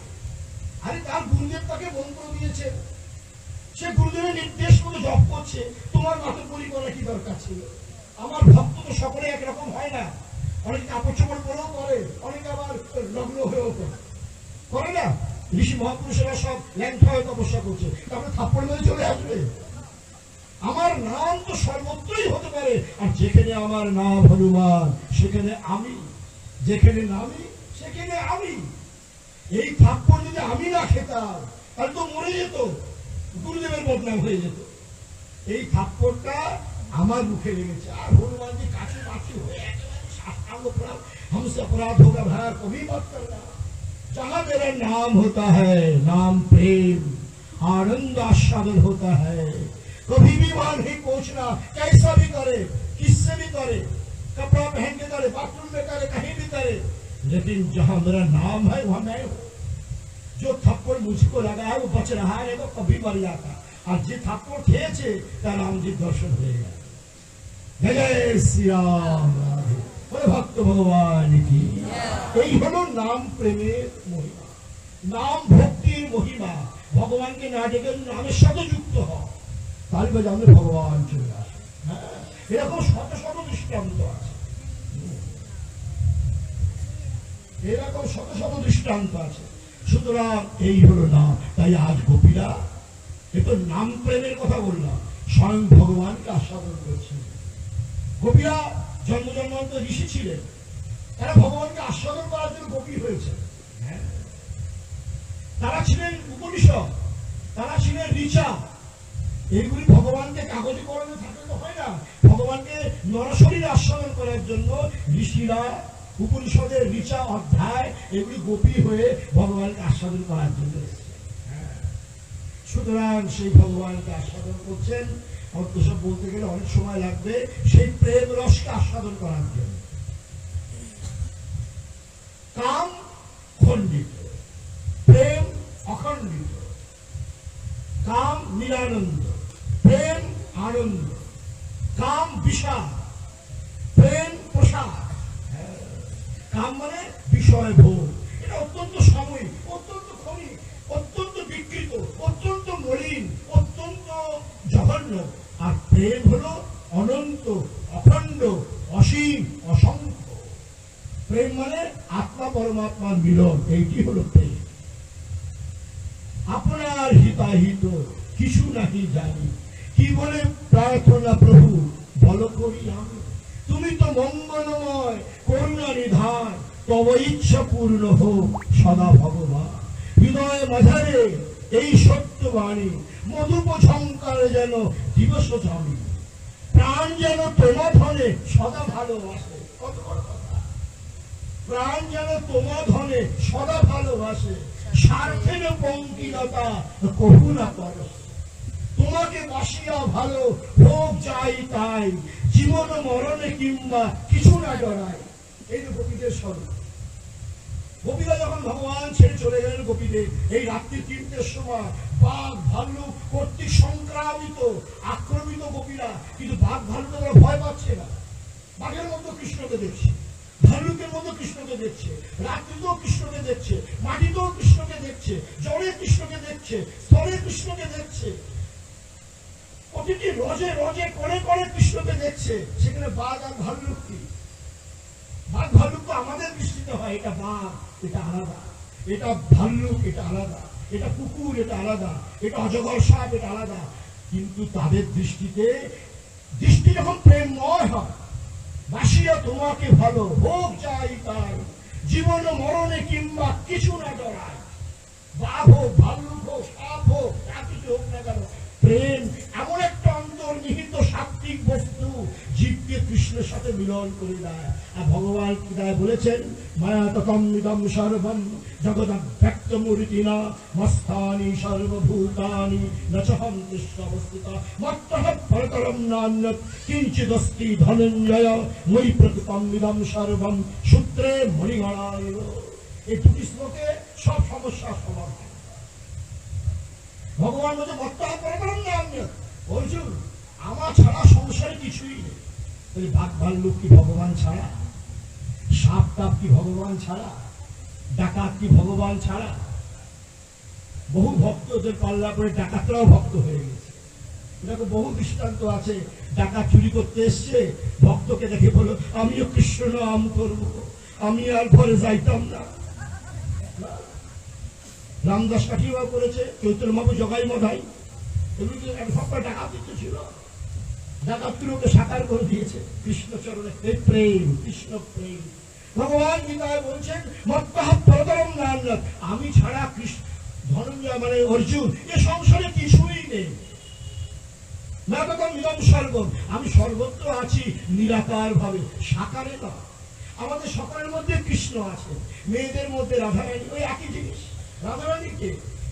আরে তার গুরুদেব তাকে মন্ত্র দিয়েছে, সে গুরুদেবের নির্দেশ মতো জপ করছে, তোমার নাটকরি করা কি দরকার ছিল? আমার ভক্ত তো সকলে একরকম হয় না, অনেকে কাপড় চোপড় পরেও করে, অনেকে আবার লগ্ন হয়েও করে না। ঋষি মহাপুরুষেরা সব ল্যাংটা হয়ে তপস্যা করছে, তারপরে থাপ্পড় মেরে চলে আসবে। আমার নাম তো সর্বত্রই হতে পারে, আর যেখানে আমার নাম হনুমান সেখানে আমি, যেখানে নামি সেখানে আমি। এই থাপ্পড় যদি আমি না খেতাম তাহলে তো মরে যেত, গুরুদেবের বদনাম হয়ে যেত। এই থাপ্পড়টা আমার মুখে লেগেছে। আর হনুমান जी কাছে কাছে হয়ে একেবারে সাষ্টাঙ্গ প্রণাম, हमसे अपराध होगा भाई, कभी मत करना। जहां मेरा नाम होता है, नाम प्रेम आनंद आस्वादन होता है, कभी भी वहां नहीं पहुंचना। कैसा भी करे, किससे भी करे, कपड़ा पहन के करे, बाथरूम में करे, कहीं भी करे, लेकिन जहां मेरा नाम है वहां मैं हूं। जो थप्पड़ मुझको लगा है वो बच रहा है, वो कभी मर जाता। আর যে থাপ্পড় খেয়েছে তার রামজির দর্শন হয়ে গেল। জয় জয় শ্রী রাম, বলে ভক্ত ভগবান কি। এই হলো নাম প্রেমের মহিমা, নাম ভক্তির মহিমা। ভগবানকে না ডেকে নামের সাথে যুক্ত হও, তাহলে জানলে ভগবান চলে আসে। হ্যাঁ, এরকম শত শত দৃষ্টান্ত আছে, এরকম শত শত দৃষ্টান্ত আছে। সুতরাং এই হলো নাম। তাই আজ গোপীরা একটু নাম প্রেমের কথা বললাম, স্বয়ং ভগবানকে আস্বাদন করছেন। গোপীরা জন্ম জন্মান্তর ঋষি ছিলেন, তারা ভগবানকে আস্বাদন করার জন্য গোপী হয়েছে। তারা ছিলেন উপনিষদ, তারা ছিলেন ঋচা। এইগুলি ভগবানকে কাগজে কলমে থাকলে তো হয় না, ভগবানকে নরশরীরে আস্বাদন করার জন্য ঋষিরা উপনিষদের ঋচা অধ্যায় এগুলি গোপী হয়ে ভগবানকে আস্বাদন করার জন্য এসেছে। সুতরাং সেই ভগবানকে আস্বাদন করছেন। অত সব বলতে গেলে অনেক সময় লাগবে, সেই প্রেম রসকে আস্বাদন করার জন্য। কাম খণ্ডিত, প্রেম অখণ্ডিত। কাম নিরানন্দ, প্রেম আনন্দ। কাম বিষাদ, প্রেম প্রসাদ। কাম মানে বিষয় ভোগ, এটা অত্যন্ত সাময়িক, অত্যন্ত ক্ষণিক, অত্যন্ত বিকৃত, অত্যন্ত মলিন, অত্যন্ত জঘন্য। আর প্রেম হলো অনন্ত, অখণ্ড, অসীম, অসংখ্য। প্রেম মানে আত্মা পরমাত্মার মিলন, এইটি হলো প্রেম। আপনার হিতাহিত কিছু নাহি জানি, কি বলে প্রার্থনা প্রভু বল করি আমি। তুমি তো মঙ্গলময়, করুণা নিধান, তব ইচ্ছা পূর্ণ হোক সদা ভগবান। হৃদয় মাঝারে এই সত্যবাণী, মধুপ ঝঙ্কারে যেন দিবস জমি। প্রাণ যেন তোমা ধনে সদা ভালোবাসে। কত বড় কথা! প্রাণ যেন তোমা ধনে সদা ভালোবাসে, স্বার্থের পঙ্কিলতা কহু না পরশ। তোমাকে বাসিয়া ভালো হোক যাই তাই, জীবন মরণে কিংবা কিছু না ডরাই। এই যে গোপীদের স্বরূপ। গোপীরা যখন ভগবান ছেড়ে চলে গেলেন, গোপীদের এই রাত্রি 3টের সময় বাঘ ভাল্লুক কর্তৃক সংক্রামিত আক্রমিত গোপীরা, কিন্তু বাঘ ভাল্লুকে তারা ভয় পাচ্ছে না। বাঘের মতো কৃষ্ণকে দেখছে, ভাল্লুকের মতো কৃষ্ণকে দেখছে, রাত্রিতেও কৃষ্ণকে দেখছে, মাটিতেও কৃষ্ণকে দেখছে, জলে কৃষ্ণকে দেখছে, স্থলে কৃষ্ণকে দেখছে, প্রতিটি রজে রজে করে করে কৃষ্ণকে দেখছে। সেখানে বাঘ আর ভাল্লুক কি? বাঘ ভাল্লুক তো আমাদের দৃষ্টিতে হয়, এটা বাঘ এটা আলাদা, এটা ভাল্লুক এটা আলাদা, এটা কুকুর এটা আলাদা, এটা অজগর সাপ এটা আলাদা। কিন্তু তাদের দৃষ্টিতে, দৃষ্টি যখন প্রেমময় হয়, বাসিয়া তোমাকে ভালো হোক যাই তাই, জীবন মরণে কিংবা কিছু না ডরায়। বাঘ হোক, ভাল্লুক হোক, সাপ হোক, যা কিছু হোক না কেন, প্রেম এমন একটা অন্তর্নিহিত সাত্বিক বস্তু, জীবকে কৃষ্ণের সাথে মিলন করে দেয়। আর ভগবান কি তাই বলেছেন, মায়া ততম ইদম সর্বম জগদ্ব্যক্তমূর্তিনা মস্তানি সর্বভূতানি নচহম কৃষ্ণ অবস্থিতা মত্তঃ পরতরম নান্যৎ কিঞ্চিদস্তি ধনঞ্জয় ময়ি প্রকৃতম ইদম সর্বম সূত্রে মণিগণায়। এই দুটি শ্লোকে সব সমস্যার সমাধান। ভগবান বলছে মত্তঃ পরতরম নান্যৎ, অর্জুন আমার ছাড়া সংসারে কিছুই নেই। বাঘ ভাল্লুক কি ভগবান ছাড়া? সাপ টাপ কি ভগবান ছাড়া? ডাকাত কি ভগবান ছাড়া? বহু ভক্তদের পাল্লা করে ডাকাতরাও ভক্ত হয়ে গেছে। এরকম বহু দৃষ্টান্ত আছে। ডাকাত চুরি করতে এসছে, ভক্তকে দেখে বলো আমিও কৃষ্ণ নাম করবো, আমি আর ঘরে যাইতাম না। রামদাস কাঠিয়াও করেছে, চৈতন্য বাবু জগাই মধাই, এগুলি সবটা ডাকাত ছিল। ডাকাতগুলোকে সাকার করে দিয়েছে কৃষ্ণচরণে। এই প্রেম, কৃষ্ণ প্রেম। ভগবান গীতায় বলছেন মত্তঃ পরতরম নান্যৎ, আমি ছাড়া কৃষ্ণ ধনঞ্জয় মানে অর্জুন এ সংসারে কিছুই নেই। না তখন ইদম সর্বম, আমি সর্বত্র আছি নিরাকার ভাবে, সাকারে না। আমাদের সকলের মধ্যে কৃষ্ণ আছে, মেয়েদের মধ্যে রাধারানী, ওই একই জিনিস। রাধারানীকে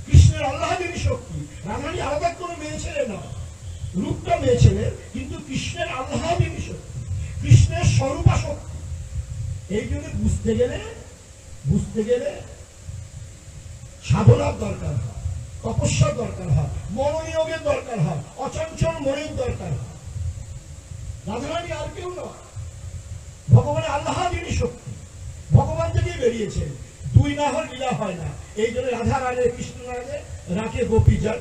কৃষ্ণের আল্লাহদেরই শক্তি। রাধারানী আলাদা কোনো মেয়ে ছেলে না, রূপটা মেয়ে ছেলের, কিন্তু কৃষ্ণের আল্লাহদেরই শক্তি, কৃষ্ণের স্বরূপা শক্তি। এই জন্য বুঝতে গেলে বুঝতে গেলে সাধনার দরকার হয়, তপস্যার দরকার হয়, মনোনিয়োগের দরকার হয়, অচঞ্চল মনের দরকার হয়। রাধারানী আর কেউ নয়, ভগবান আল্লাহাদিনী শক্তি, ভগবান থেকেই বেরিয়েছে। দুই না হলে লীলা হয় না। এই জন্য রাধা রাধে কৃষ্ণ রাধে রাখে গোপী যান।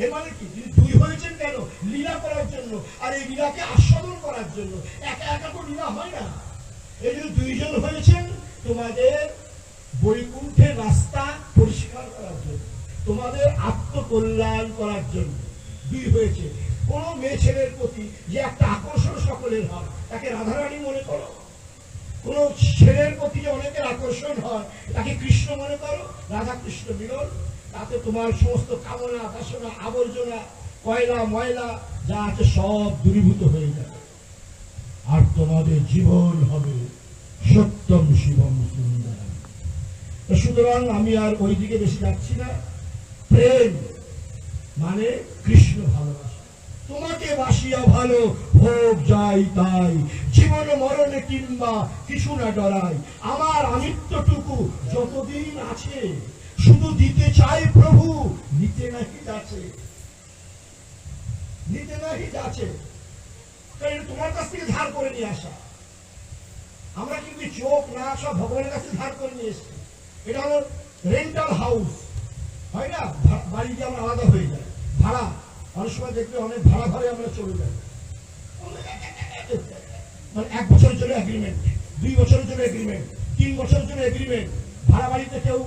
এর মানে কি, তিনি দুই হয়েছেন কেন? লীলা করার জন্য, আর এই লীলাকে আস্বাদন করার জন্য। একা একা তো লীলা হয় না। এই জন্য দুইজন হয়েছেন তোমাদের বৈকুণ্ঠের রাস্তা পরিষ্কার করার জন্য, তোমাদের আত্মকল্যাণ করার জন্য দুই হয়েছে। কোন মেয়ে ছেলের প্রতি যে একটা আকর্ষণ সকলের হয়, তাকে রাধারানী মনে করো। কোন ছেলের প্রতি যে অনেকের আকর্ষণ হয়, তাকে কৃষ্ণ মনে করো। রাধা কৃষ্ণ মিলন, তাতে তোমার সমস্ত কামনা বাসনা আবর্জনা কয়লা ময়লা যা আছে সব দূরীভূত হয়ে যাবে, আর তোমাদের জীবন হবে সত্যম শিবম সুন্দরম। সুতরাং আমি আর ওই দিকে বেশি যাচ্ছি না। প্রেম মানে কৃষ্ণ ভালোবাসা। তোমাকে বাসিয়া ভালো হোক যাই তাই, জীবন মরণে কিংবা কিছু না ডরাই। আমার আমিত্বটুকু যতদিন আছে, শুধু দিতে চাই প্রভু, নিতে নাকি যাচ্ছে, নিতে নাকি যাচ্ছে। কারণ তোমার কাছ থেকে ধার করে নিয়ে আসা। আমরা কিন্তু চোখ না সব ভগবানের কাছে ধার করে নিয়ে এসছি। এটা হলো রেন্টাল হাউস, হয় না? বাড়ি দিয়ে আমরা আলাদা হয়ে যায়, ভাড়া। অনেক সময় দেখবে অনেক ভাড়া ঘরে আমরা চলে যাই, মানে 1 বছরের জন্য এগ্রিমেন্ট, 2 বছরের জন্য এগ্রিমেন্ট, 3 বছরের জন্য এগ্রিমেন্ট। ভাড়া বাড়িতে কেউ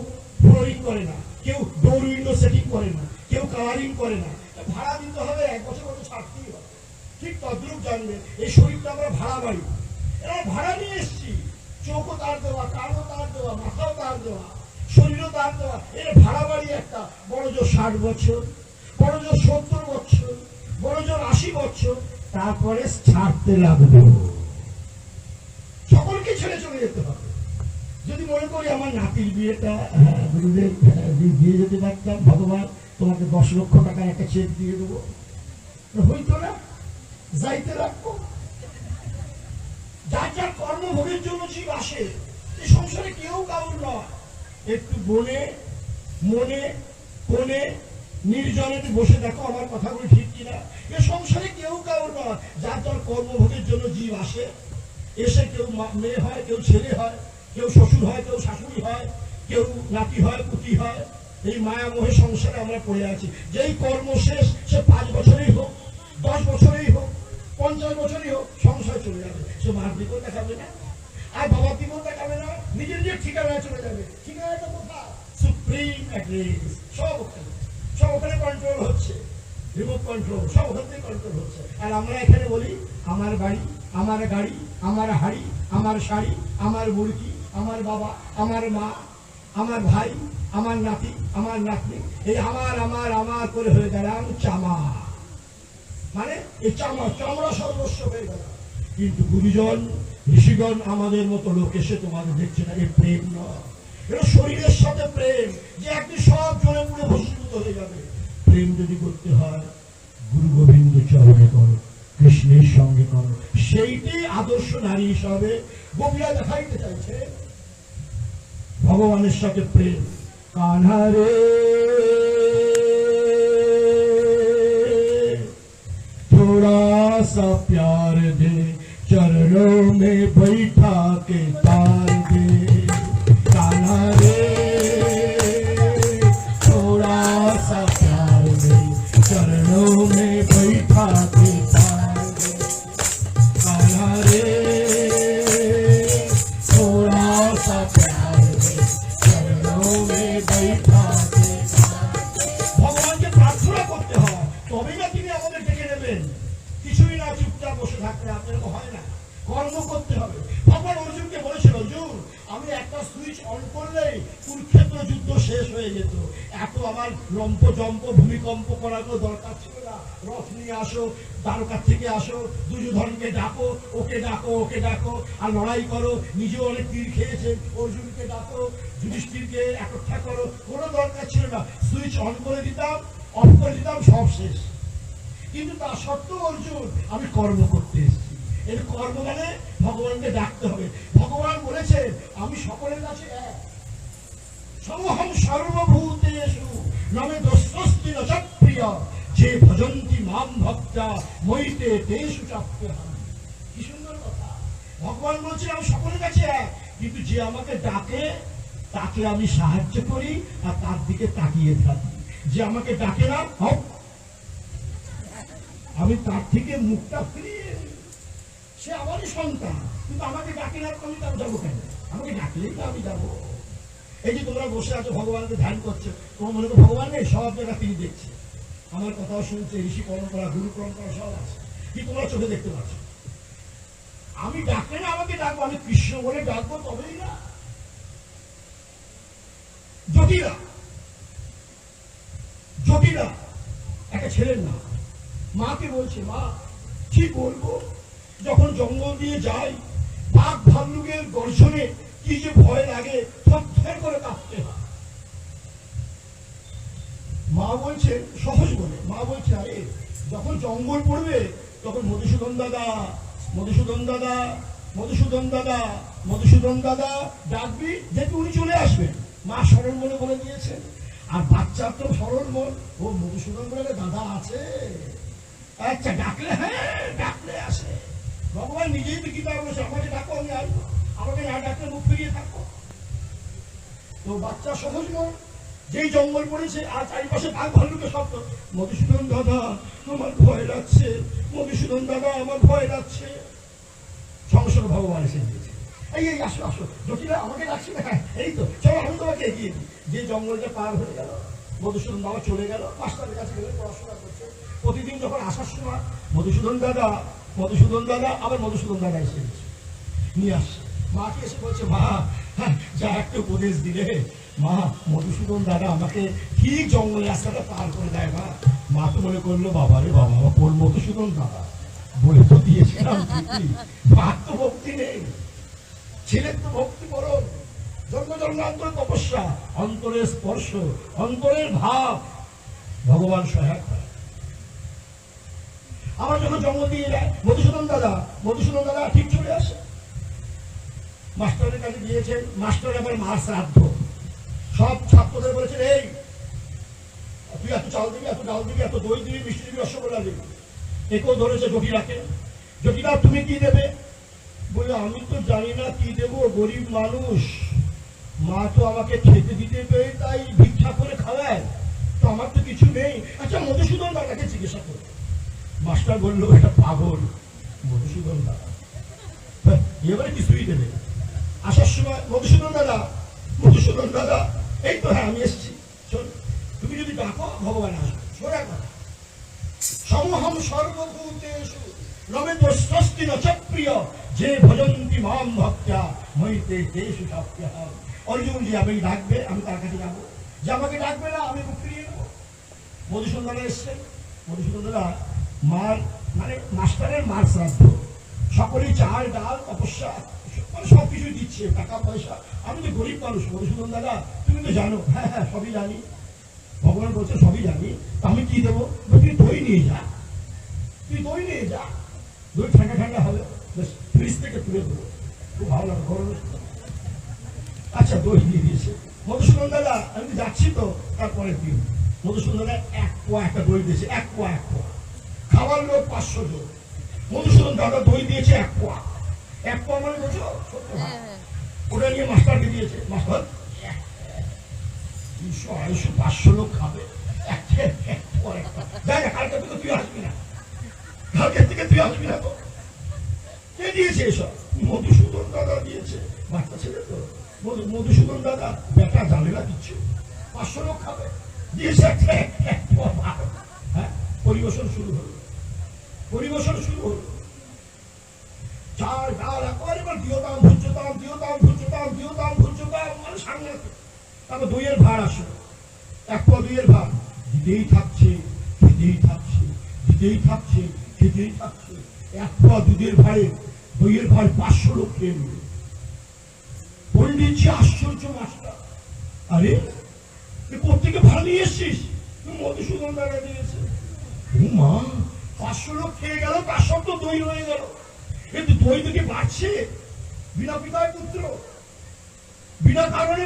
ফ্লোরিং করে না, কেউ ডোর উইন্ডো সেটিং করে না, কেউ কালারিং করে না। ভাড়া দিতে হবে, 1 বছর মতো ছাড়তেই হবে। ঠিক তদ্রুপ জানবে এই শরীরটা আমরা ভাড়া বাড়ি, এরা ভাড়া নিয়ে এসছি। চোখও তার দেওয়া, কানও তার দেওয়া, মাথাও তার দেওয়া, শরীরও তার দেওয়া। এর ভাড়া বাড়ি একটা, বড় জোর 60 বছর, বড় জোর 70 বছর, বড় জোর 80 বছর, তারপরে ছাড়তে লাগবে। সকলকে ছেড়ে চলে যেতে হবে। যদি মনে করি আমার নাতির বিয়েটা গুরুদেব দিয়ে যেতে পারতাম, ভগবান তোমাকে 10 লক্ষ টাকার একটা চেক দিয়ে দেবো, হইতো না? যাইতে লাগবো। যার যার কর্মভোগের জন্য জীব আসে। এই সংসারে কেউ কাউর নয়। একটু বনে মনে কোণে নির্জনে বসে দেখো আমার কথাগুলো ঠিক কিনা। এ সংসারে কেউ কাউর নয়। যার যার কর্মভোগের জন্য জীব আসে। এসে কেউ মেয়ে হয়, কেউ ছেলে হয়, কেউ শ্বশুর হয়, কেউ শাশুড়ি হয়, কেউ নাতি হয়, পুতি হয়। এই মায়া মোহে সংসারে আমরা পড়ে আছি। যেই কর্ম শেষ, সে 5 বছরেই হোক, 10 বছরেই হোক, 50 বছরই হোক, সংসার চলে যাবে। সে মার দিকেও দেখাবে না, আর বাবার দিকেও দেখাবে না, নিজের নিজের ঠিকানায় চলে যাবে। ঠিকানাটা কোথায়? Supreme address. সব ওখানে কন্ট্রোল হচ্ছে, রিমোট কন্ট্রোল, সব ওখান থেকে কন্ট্রোল হচ্ছে। আর আমরা এখানে বলি আমার বাড়ি, আমার গাড়ি, আমার হাড়ি, আমার শাড়ি, আমার মুরগি, আমার বাবা, আমার মা, আমার ভাই, আমার নাতি, আমার নাতনি। এই আমার আমার আমার করে হয়ে গেলাম চামা। মানে এই চামড়া সর্বস্ব হয়ে গেল। কিন্তু গুরুজন ঋষিগণ আমাদের মতো লোক এসে তোমাদের দেখছে না। এর প্রেম নয়, এটা শরীরের সাথে প্রেম, যে একদিন সব জলে পুরো ভস্মীভূত হয়ে যাবে। প্রেম যদি করতে হয় গুরু গোবিন্দ চরণে করো, কৃষ্ণের সঙ্গে করো। সেইটি আদর্শ নারী হিসাবে গোপীরা দেখাইতে চাইছে। ভগবানের সাথে প্রেম। কান্হারে थोड़ा सा प्यार दे, चरणों में बैठा के तार दे। कान्हा रे थोड़ा सा प्यार दे, चरणों में बैठा के तार दे। कान्हा रे थोड़ा सा प्यार दे, चरणों में बैठा के तार दे। भगवान के प्रार्थना करते हैं তবেই না তিনি আমাদের ডেকে নেবেন। কিছুই না চুপচাপ বসে থাকলে আপনার হয় না, কর্ম করতে হবে। ভগবান অর্জুনকে বলেছিল, অর্জুন আমি একটা সুইচ অন করলেই কুরুক্ষেত্র যুদ্ধ শেষ হয়ে যেত। এত আমার লম্প জম্প ভূমিকম্প করার কোনো দরকার ছিল না। রথ নিয়ে আসো, দ্বারকার থেকে আসো, দুর্যোধনকে ডাকো, ওকে ডাকো, ওকে ডাকো, আর লড়াই করো। নিজেও অনেক তীর খেয়েছেন, অর্জুনকে ডাকো, যুধিষ্ঠিরকে একত্রা করো। কোনো দরকার ছিল না। সুইচ অন করে দিতাম, অফ করে দিতাম, সব শেষ। কিন্তু তা সত্ত্বেও অর্জুন আমি কর্ম করতে এসেছি। এর কর্ম মানে ভগবানকে ডাকতে হবে। ভগবান বলেছেন আমি সকলের কাছে এক। সমহং সর্বভূতেষু নমে দস্যস্তি ন চ প্রিয় যে ভজন্তি মাম ভক্তা মইতে তেষু চাপ্যহম। কি সুন্দর কথা। ভগবান বলছেন আমি সকলের কাছে এক, কিন্তু যে আমাকে ডাকে তাকে আমি সাহায্য করি আর তার দিকে তাকিয়ে থাকি। যে আমাকে ডাকে না আমি তার থেকে মুখটা ফিরিয়ে, সে আমারই সন্তান, কিন্তু আমাকে ডাকে না, আমি তার যাবো কেন? আমাকে ডাকলেই তো আমি যাবো। এই যে তোমরা বসে আছো ভগবানকে ধ্যান করছো, তোমার মনে তো ভগবান নেই? সব জায়গা তিনি দেখছে, আমার কথাও শুনছে, ঋষি পরম্পরা গুরু পরম্পরা সব আছে, কি তোমরা চোখে দেখতে পাচ্ছ? আমি ডাকলে না আমাকে ডাকবো, আমি কৃষ্ণ বলে ডাকবো, তবেই না। জটিলা জটিলা একটা ছেলের নাম। মাকে বলছে, মা কি বলবো, যখন জঙ্গল দিয়ে যাই বাঘ ভাল্লুকের গর্জনে কি যে ভয় লাগে, থরথর করে কাঁপতে হয়। মা বলছে সহজ বলে, মা বলছে আরে যখন জঙ্গল পড়বে তখন মধুসূদন দাদা মধুসূদন দাদা মধুসূদন দাদা মধুসূদন দাদা ডাকবি, দেখবি উনি চলে আসবেন। মা সরল মনে বলে দিয়েছেন। আর বাচ্চার তো সরল মন, ও মধুসূদন বলে দাদা আছে, আচ্ছা ডাকলে, হ্যাঁ ডাকলে আসে। ভগবান নিজেই তো গীতা বলেছে, আমাকে ডাকো আমি আসবো, আমাকে না ডাকলে মুখ ফিরিয়ে থাকো। তো বাচ্চা সহজ মন, যেই জঙ্গল পড়েছে আর চারিপাশে বাঘ ভাল্লুকের শব্দ, মধুসূদন দাদা আমার ভয় লাগছে, মধুসূদন দাদা আমার ভয় লাগছে। সঙ্গে সঙ্গে ভগবান এসে দিয়েছে, এই এই আসো আসো, জটিলা আমাকে ডাকছি না, এই তো চলো আমি তোমাকে এগিয়ে দিই। যে জঙ্গলটা পার হয়ে গেল, মধুসূদন বাবা চলে গেল, মাস্টারের কাছে গেলে পড়াশোনা করছে। প্রতিদিন যখন আসার সময় মধুসূদন দাদা আবার মধুসূদন দাদা এসে নিয়ে আসছে। মাকে এসে বলছে, মা যা একটা উপদেশ দিলে, মা মধুসূদন দাদা আমাকে ঠিক জঙ্গলের রাস্তাটা পার করে দেয়। মা তো মনে করলো বাবা রে বাবা, কোন মধুসূদন দাদা বলে তো দিয়েছিলাম, মার তো ভক্তি নেই, ছেলের তো ভক্তি করো, জন্ম জন্মান্তর তপস্যা, অন্তরের স্পর্শ, অন্তরের ভাব ভগবান সহায়ক হয়। আমার যখন জন্ম দিয়ে যায় মধুসূদন দাদা ঠিক চলে আসে। মাস্টারের কাছে গিয়েছেন, মাস্টার আবার মার শ্রাদ্ধ, সব ছাত্রদের বলেছেন, এই তুই এত চাল দিবি, এত ডাল দিবি, এত দই দিবি, মিষ্টি দিবি, রসগোল্লা দিবি। একেও ধরেছে জটিলাকে, জটিলা তুমি কি দেবে? বলে আমি তো জানি না কি দেবো, গরিব মানুষ, মা তো আমাকে খেতে দিতে পেয়ে তাই ভিক্ষা করে খাওয়ায়, তো আমার তো কিছু নেই। আচ্ছা মধুসূদন দাদাকে জিজ্ঞাসা করো। মাস্টার বললো এটা পাগল, মধুসূদন দাদা এবারে কিছুই দেবে। আসার সময় মধুসূদন দাদা এই তো, হ্যাঁ আমি এসেছি, শোন তুমি যদি ডাকো ভগবান আসবে। সোজা কথা, সমহং সর্বভূতেষু নমে দস্যস্তি ন চ প্রিয় যে ভজন্তি মাম ভক্তা মইতে তেষু চাপ্যহম। অর্জুন যে আমি ডাকবে আমি তার কাছে যাবো, যে আমাকে ডাকবে না আমি মুখ ফিরিয়ে নেবো। মধুসূদন দাদা এসছেন, মধুসূদন দাদা মার মানে মাস্টারের মার শ্রাদ্ধ, সকলেই চাল ডাল তপস্যা মানে সবকিছু দিচ্ছে, টাকা পয়সা। আমি তো গরিব মানুষ, মধুসূদন দাদা তুমি তো জানো। হ্যাঁ হ্যাঁ সবই জানি, ভগবান বলছে সবই জানি, আমি কি দেবো? তুই দই নিয়ে যা, দই ঠান্ডা ঠান্ডা হবে, বেশ ফ্রিজ থেকে তুলে দেবো, খুব ভালো লাগে গরমে। আচ্ছা দই দিয়ে দিয়েছে। মধুসূদন দাদা আমি যাচ্ছি তো, তারপরের দিন মধুসূদন দাদা এক পোয়া একটা দই দিয়েছে, এক পোয়া খাবার লোক 500 জন, মধুসূদন দাদা দই দিয়েছে এক পোয়া মানে বলছো ওটা নিয়ে মাস্টারকে দিয়েছে। মাস্টার 200, 250, 500 লোক খাবে, কালকে থেকে তুই আসবি না, তো কে দিয়েছে এসব? মধুসূদন দাদা দিয়েছে। বাচ্চা ছেলে তো, মধুসূদন দাদা বেটা জানে না কিচ্ছু, 500 লোক খাবে, দিয়েছে। হ্যাঁ পরিবেশন শুরু হলো, চাল ডাল একবার দিয়তাম ভুজ্যতাম মানে সামনে। তারপর দইয়ের ভাড় আসলো, এক পা দইয়ের ভাড় দিতেই থাকছে, এক পা দুধের ভাড়ে দইয়ের ভাড় 500 লোক খেয়ে নিল। পন্ডিতজি আশ্চর্য, মাস্টার আরে তুই কোথেকে ভাড়া নিয়ে এসছিস? মধুসূদন দাদা দিয়েছে। মা 500 লোক খেয়ে গেল, তার সব তো দই রয়ে গেল, কিন্তু দই থেকে বাড়ছে বিনা পিতায় পুত্র। বিনা কারণে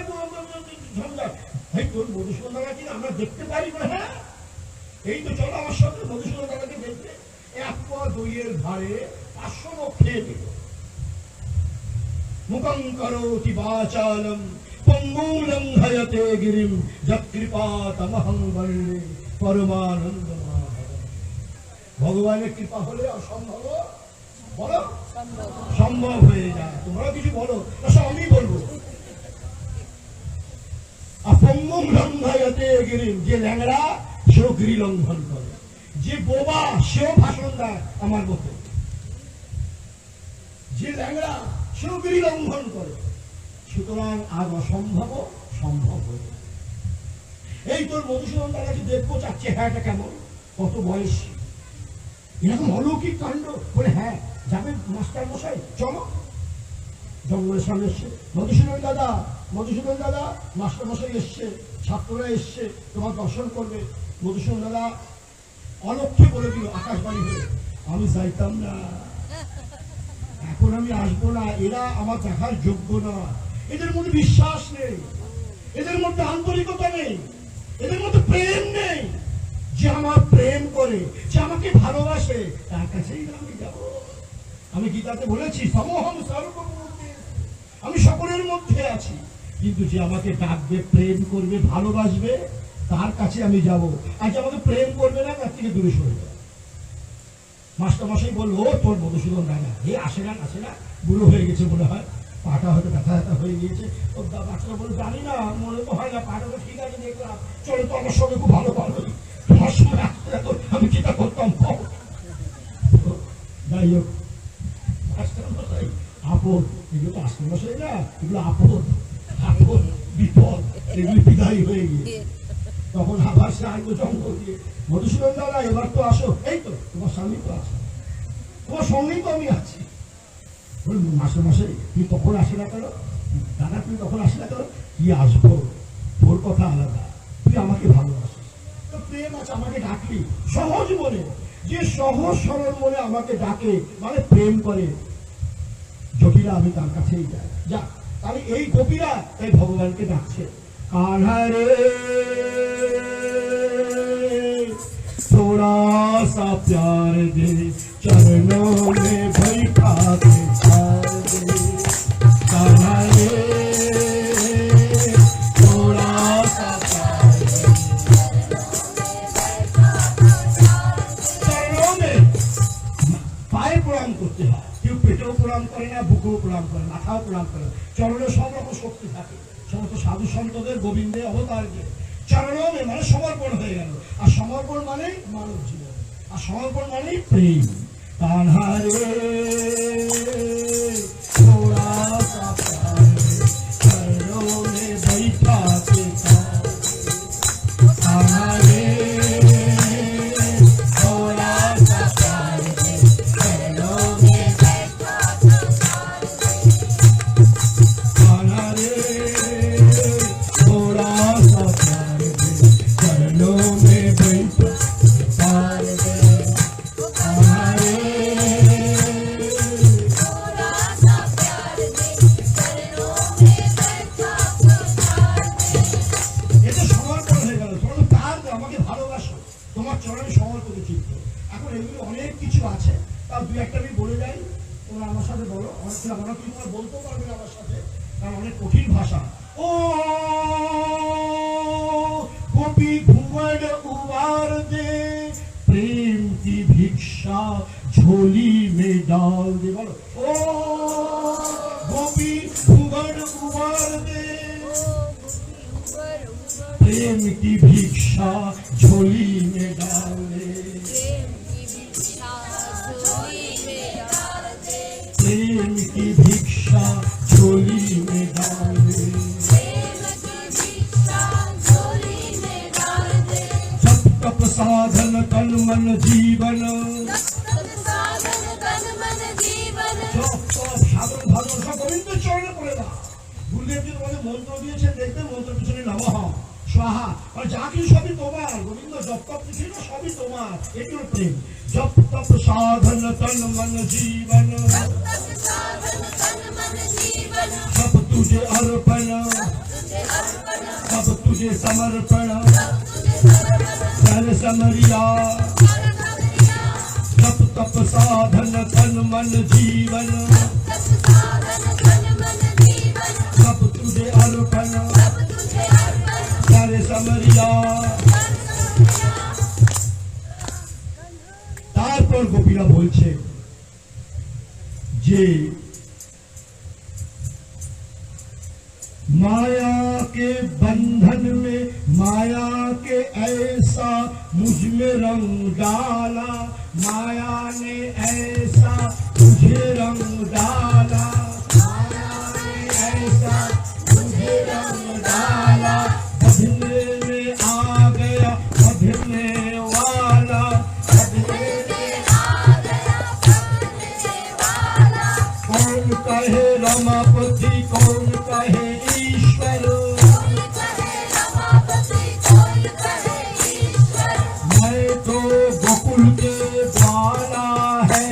ঝঞ্ঝাট। ভাই তোর মধুসূদন দাদাকে আমরা দেখতে পারি না? হ্যাঁ, এই তো চলো আমার সাথে মধুসূদন দাদাকে দেখতে। এক পা দইয়ের ধারে 500 লোক খেয়ে দিল। মুখং করোতি বাচালম পঙ্গুম লঙ্ঘয়তে গিরিম যৎকৃপা তমহং বন্দে পরমানন্দ মাধবম। ভগবানের কৃপা হলে অসম্ভব বলো সম্ভব হয়ে যায়। তোমরা কিছু বলো, আমি বলবো। আপঙ্গুম লঙ্ঘয়তে গিরিম, যে ল্যাংড়া সেও গিরি লঙ্ঘন করে, যে বোবা সেও ভাষণ দেয় আমার মতো, যে ল্যাংড়া সেও গিরি লঙ্ঘন করে। সুতরাং আজ অসম্ভব সম্ভব হয়ে যায়। এই তোর মধুসূদন দাদাকে দেখবো, চার চেহারাটা কেমন, কত বয়স, এরকম অলৌকিক কাণ্ড বলে। হ্যাঁ যাবে মাস্টার মশাই, চলো। জঙ্গলের সামনে এসছে, মধুসূদন দাদা, মধুসূদন দাদা, মাস্টার মশাই এসছে, ছাত্ররা এসছে, তোমার দর্শন করবে। মধুসূদন দাদা অলক্ষ্যে বলে দিল আকাশবাণী হয়ে, আমি যাইতাম না, এখন আমি আসবো না, এরা আমার দেখার যোগ্য না, এদের মধ্যে বিশ্বাস নেই, এদের মধ্যে আন্তরিকতা নেই, এদের মধ্যে প্রেম নেই। যে আমার প্রেম করে, যে আমাকে ভালোবাসে, তার কাছেই আমি যাব। আমি গীতাতে বলেছি সমহম সর্বভূতে, আমি সকলের মধ্যে আছি, কিন্তু যে আমাকে ডাকবে, প্রেম করবে, ভালোবাসবে, তার কাছে আমি যাব। আজ আমাকে প্রেম করবে না, তার থেকে দূরে সরে যাবে। মাস্টারমশাই বললো, তোর মধুসূদন দাদা এ আসে না, বুড়ো হয়ে গেছে মনে হয়, পাটা হয়তো ব্যথা ব্যথা হয়ে গিয়েছে। ওর বাচ্চারা বলে, জানি না, মনে তো হয় না, পাটা তো ঠিক আছে, দেখলাম, চলো তো আমার সঙ্গে খুব ভালো ভালো, তোমার সঙ্গে আসতে আমি চিন্তা করতাম। যাই হোক, মাস্টারমশাই আপদ, এগুলো তো মাস্টারমশাই না, এগুলো আপদ, আপদ বিপদ, এগুলি বিদায় হয়ে গিয়েছে। তখন আবার সে আইন জঙ্গল দিয়ে, মধুসূদন দাদা এবার তো আসো, এই তো তোমার স্বামী তো আছে, তোমার সঙ্গেই তো আমি আছি। মাসে মাসে তুই তখন আসে না কেন দাদা, তুই তখন আসে না কেন? কি আসবো, তোর কথা আলাদা, তুই আমাকে ভালোবাসিস, তো প্রেম আছে, আমাকে ডাকলি সহজ মনে, যে সহজ সরল মনে আমাকে ডাকে মানে প্রেম করে, জটিলা আমি তার কাছেই যাই। যা, তাহলে এই গোপীরা এই ভগবানকে ডাকছে, কাन्हारे थोड़ा सा प्यार दे, चरणों में बैठा के प्यार दे, कान्हारे थोड़ा सा प्यार दे, चरणों में पाए प्रणाम करते हैं, क्यों पेटों प्रणाम करना, बुकों प्रणाम करना, माथाओ प्रणाम करना, चरणों सब रकम शक्ति থাকে। সমস্ত সাধু সন্তদের গোবিন্দের অবতারকে চরণে মানে সমর্পণ হয়ে গেল। আর সমর্পণ মানে মানব জীবন, আর সমর্পণ মানে প্রেম। কাन्हारे थोड़ा सा प्यार दे, चरणों में बैठा के प्यार दे, कान्हारे थोड़ा सा प्यार दे, चरणों में बैठा के प्यार दे, कान्हारे थोड़ा सा प्यार दे, चरणों में बैठा प्यार दे, कान्हारे थोड़ा सा प्यार दे, चरणों में बैठा प्यार दे। এটা সমর্পণ হয়ে গেল, তোমার প্যার দাও, আমাকে ভালোবাসো, তোমার চরণে সমর্পিত চিত্ত। এখন এগুলো অনেক কিছু আছে, তাও দুই একটা আমি বলে যাই, তোমরা আমার সাথে বলো। অনেক কিছু তোমরা বলতেও পারবে না আমার সাথে, কারণ অনেক কঠিন ভাষা। ओ गोपी घूमड़ उबार दे, प्रेम की भिक्षा झोली में डाल दे। बोलो, ओ गोपी घूमड़ उबार दे, प्रेम की भिक्षा झोली में डाल दे, प्रेम की भिक्षा झोली में डाल दे, जप तप साधन तन मन जीवन, जप तप साधन भागवत सब गोविंद चरणे पड़े ना। गुरुदेव जी तुम्हारे मंत्र दिए देखते, मंत्र पिछने नमः स्वाहा, और जाकी सभी तुम्हार गोविंद जप तप पिछले ना सभी तुम्हार, एक प्रेम। जप तप साधन तन मन जीवन, सब तुझ तुझे अर्पण, सब तुझे समर्पण, चल समरिया तप तप साधन तन मन जीवन, सब तुझे अर्पण, चल समरिया। তারপর গোপীরা বলছে যে माया के बंधन में माया के ऐसा मुझ में रंग डाला, माया ने ऐसा मुझे रंग डाला, माया ने ऐसा मुझे रंग डाला, बंधने में आ गया बंधने वाला, बंधने में आ गया बंधने वाला। कौन कहे रमापति, कौन कहे ईश्वर, मैं तो गोकुल के ग्वाला है,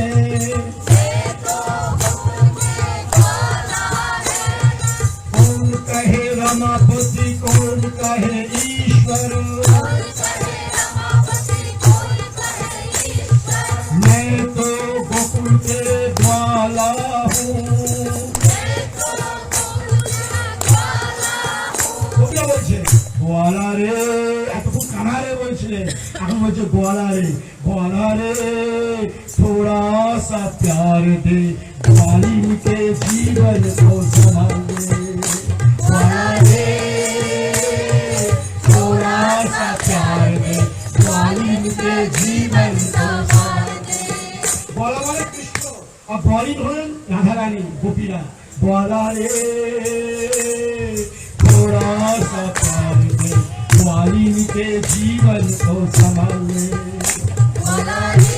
कौन कहे रमापति, कौन कहे ईश्वर, मैं तो गोकुल के ग्वाला हूँ। গোয়ালা রে, এতক্ষণ কানারে বলছিলেন, এখন বলছে গোয়ালা রে, গোয়ালা রে थोड़ा सा प्यार दे, ग्वालिन के जीवन को संभाल दे, गोवाला रे थोड़ा सा प्यार दे, ग्वालिन के जीवन को संभाल दे। गोवाला মানে কৃষ্ণ আর গ্বালিন হলেন রাধা রানী গোপীরা। গোয়ালা রে थोड़ा सा प्यार दे, ग्वालिन के जीवन को संभाल ले, गोवाला रे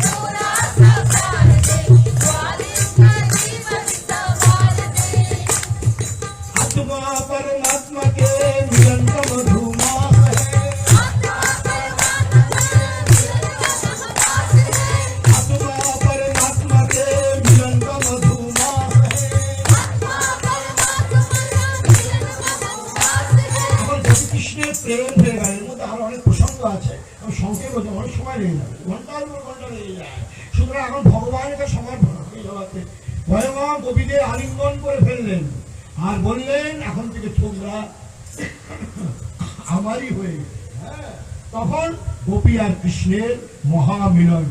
थोड़ा सा प्यार दे, ग्वालिन का जीवन संभाल दे। आत्मा परमात्मा के मिलन का मधुमास है, आत्मा परमात्मा के मिलन का मधुमास है। কৃষ্ণের প্রেম হয়ে গেল, এর মধ্যে আরো অনেক প্রসঙ্গ আছে, আমি সংক্ষেপ বলতে অনেক সময় লেগে যাবে, ঘন্টার পর ঘন্টা লেগে যায়। সুতরাং এখন ভগবানকে সমর্পণ এই জগতে ভগবান গোপীদের আলিঙ্গন করে ফেললেন আর বললেন এখন থেকে তোমরা আমারই হয়ে গেছে। হ্যাঁ, তখন গোপী আর কৃষ্ণের মহামিলন।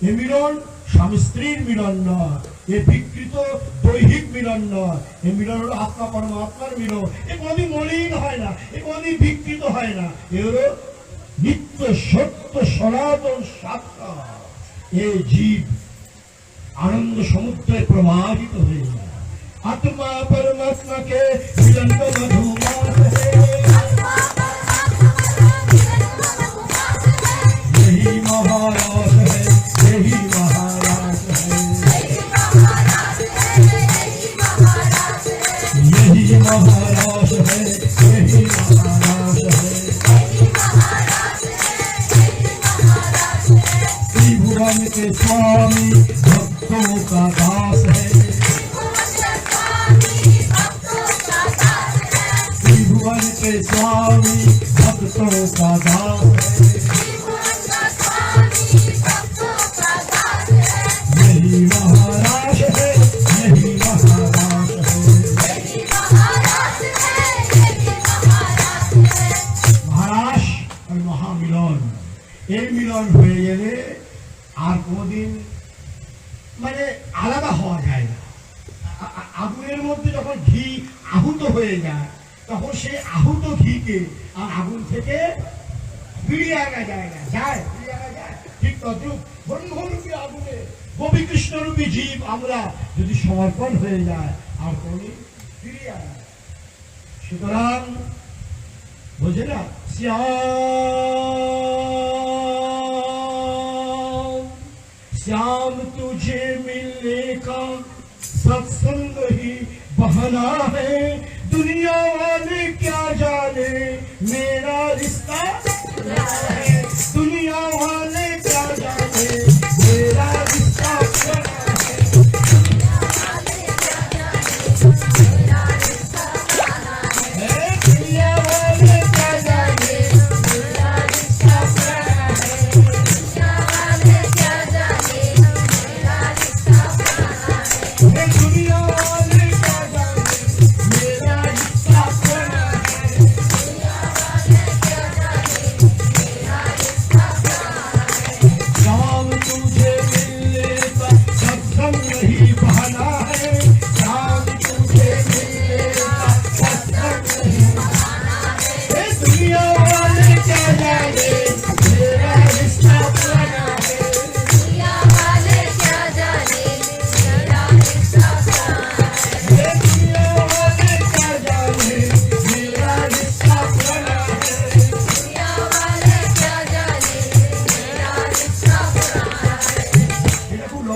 এ মিলন স্বামী স্ত্রীর মিলন নয়, এ বিকৃত দৈহিক মিলন নয়, এ মিলন হলো আত্মা পরমাত্মার মিলন। এ কোনদিন মলিন হয় না, এ কোনদিন বিকৃত হয় না, এ হলো নিত্য সত্য সনাতন সত্তা। এ জীব আনন্দ সমুদ্রে প্রবাহিত হয়ে যায়। আত্মা পরমাত্মাকে মিলন का मधुमास है, यही महाराज है, यही महाराज है, यही महाराज है, यही महाराज है। त्रिभुवन के स्वामी भक्तों का दास है, त्रिभुवन के स्वामी भक्तों का दास है, यही महाराज है, यही महाराज है। महाराज और महामिलन, এই মিলন হয়ে গেলে আর কোনদিন মানে আলাদা হওয়া যায় না। আগুনের মধ্যে যখন ঘি আহুত হয়ে যায় তখন সেই আহুত ঘিকে আর আগুন থেকে ফিরিয়ে আনা যায় না, যায় ফিরিয়ে আনা যায়। ঠিক তদ্রুপ ব্রহ্মরূপী আগুনে গোপী কৃষ্ণরূপী জীব আমরা যদি সমর্পণ হয়ে যায় আর কোনদিন ফিরিয়ে আনা। সুতরাং বোঝে না, श्याम तुझे मिलने का सत्संग ही बहाना है, दुनिया वाले क्या जाने मेरा रिश्ता है, दुनिया वाले क्या जाने मेरा रिश्ता है,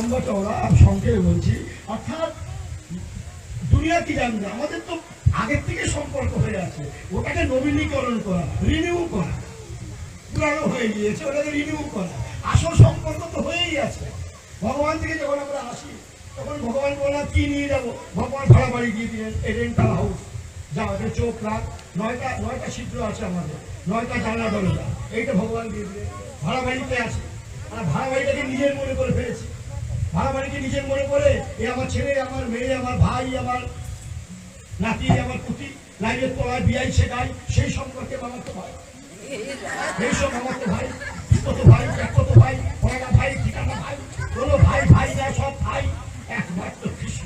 লম্বা চওড়া সংক্ষেপে বলছি। অর্থাৎ দুনিয়া কি জানবে, আমাদের তো আগের থেকে সম্পর্ক হয়ে আছে, ওটাকে নবীনীকরণ করা, রিনিউ করা। পুরানো হয়ে গিয়েছে, ওটাকে রিনিউ করা। আসল সম্পর্ক তো হয়েই আছে। ভগবান থেকে যখন আমরা আসি তখন ভগবান বললাম কি নিয়ে যাবো, ভগবান ভাড়া বাড়ি দিয়ে দিলেন, রেন্টাল হাউস। যা ওদের চোখ রাখ, 9টা ছিদ্র আছে আমাদের, 9টা জানলা দরজা, এইটা ভগবান দিয়ে দিলেন। ভাড়া বাড়িতে আছে, আর ভাড়া বাড়িটাকে নিজের মনে করে ফেলেছি। ভাড়া বাড়িকে নিজের মনে করে এ আমার ছেলে, আমার মেয়ে, আমার ভাই, আমার নাতি, আমার পুতি, লাইনের তলায় বিয়াই শেখায়, সেই সম্পর্কে মামাতো ভাই, এইসব মামাতো ভাই, কত ভাই, কত ভাই, পড়া ভাই, ঠিকানা ভাই, কোনো ভাই ভাই না, সব ভাই একমাত্র কৃষ্ণ।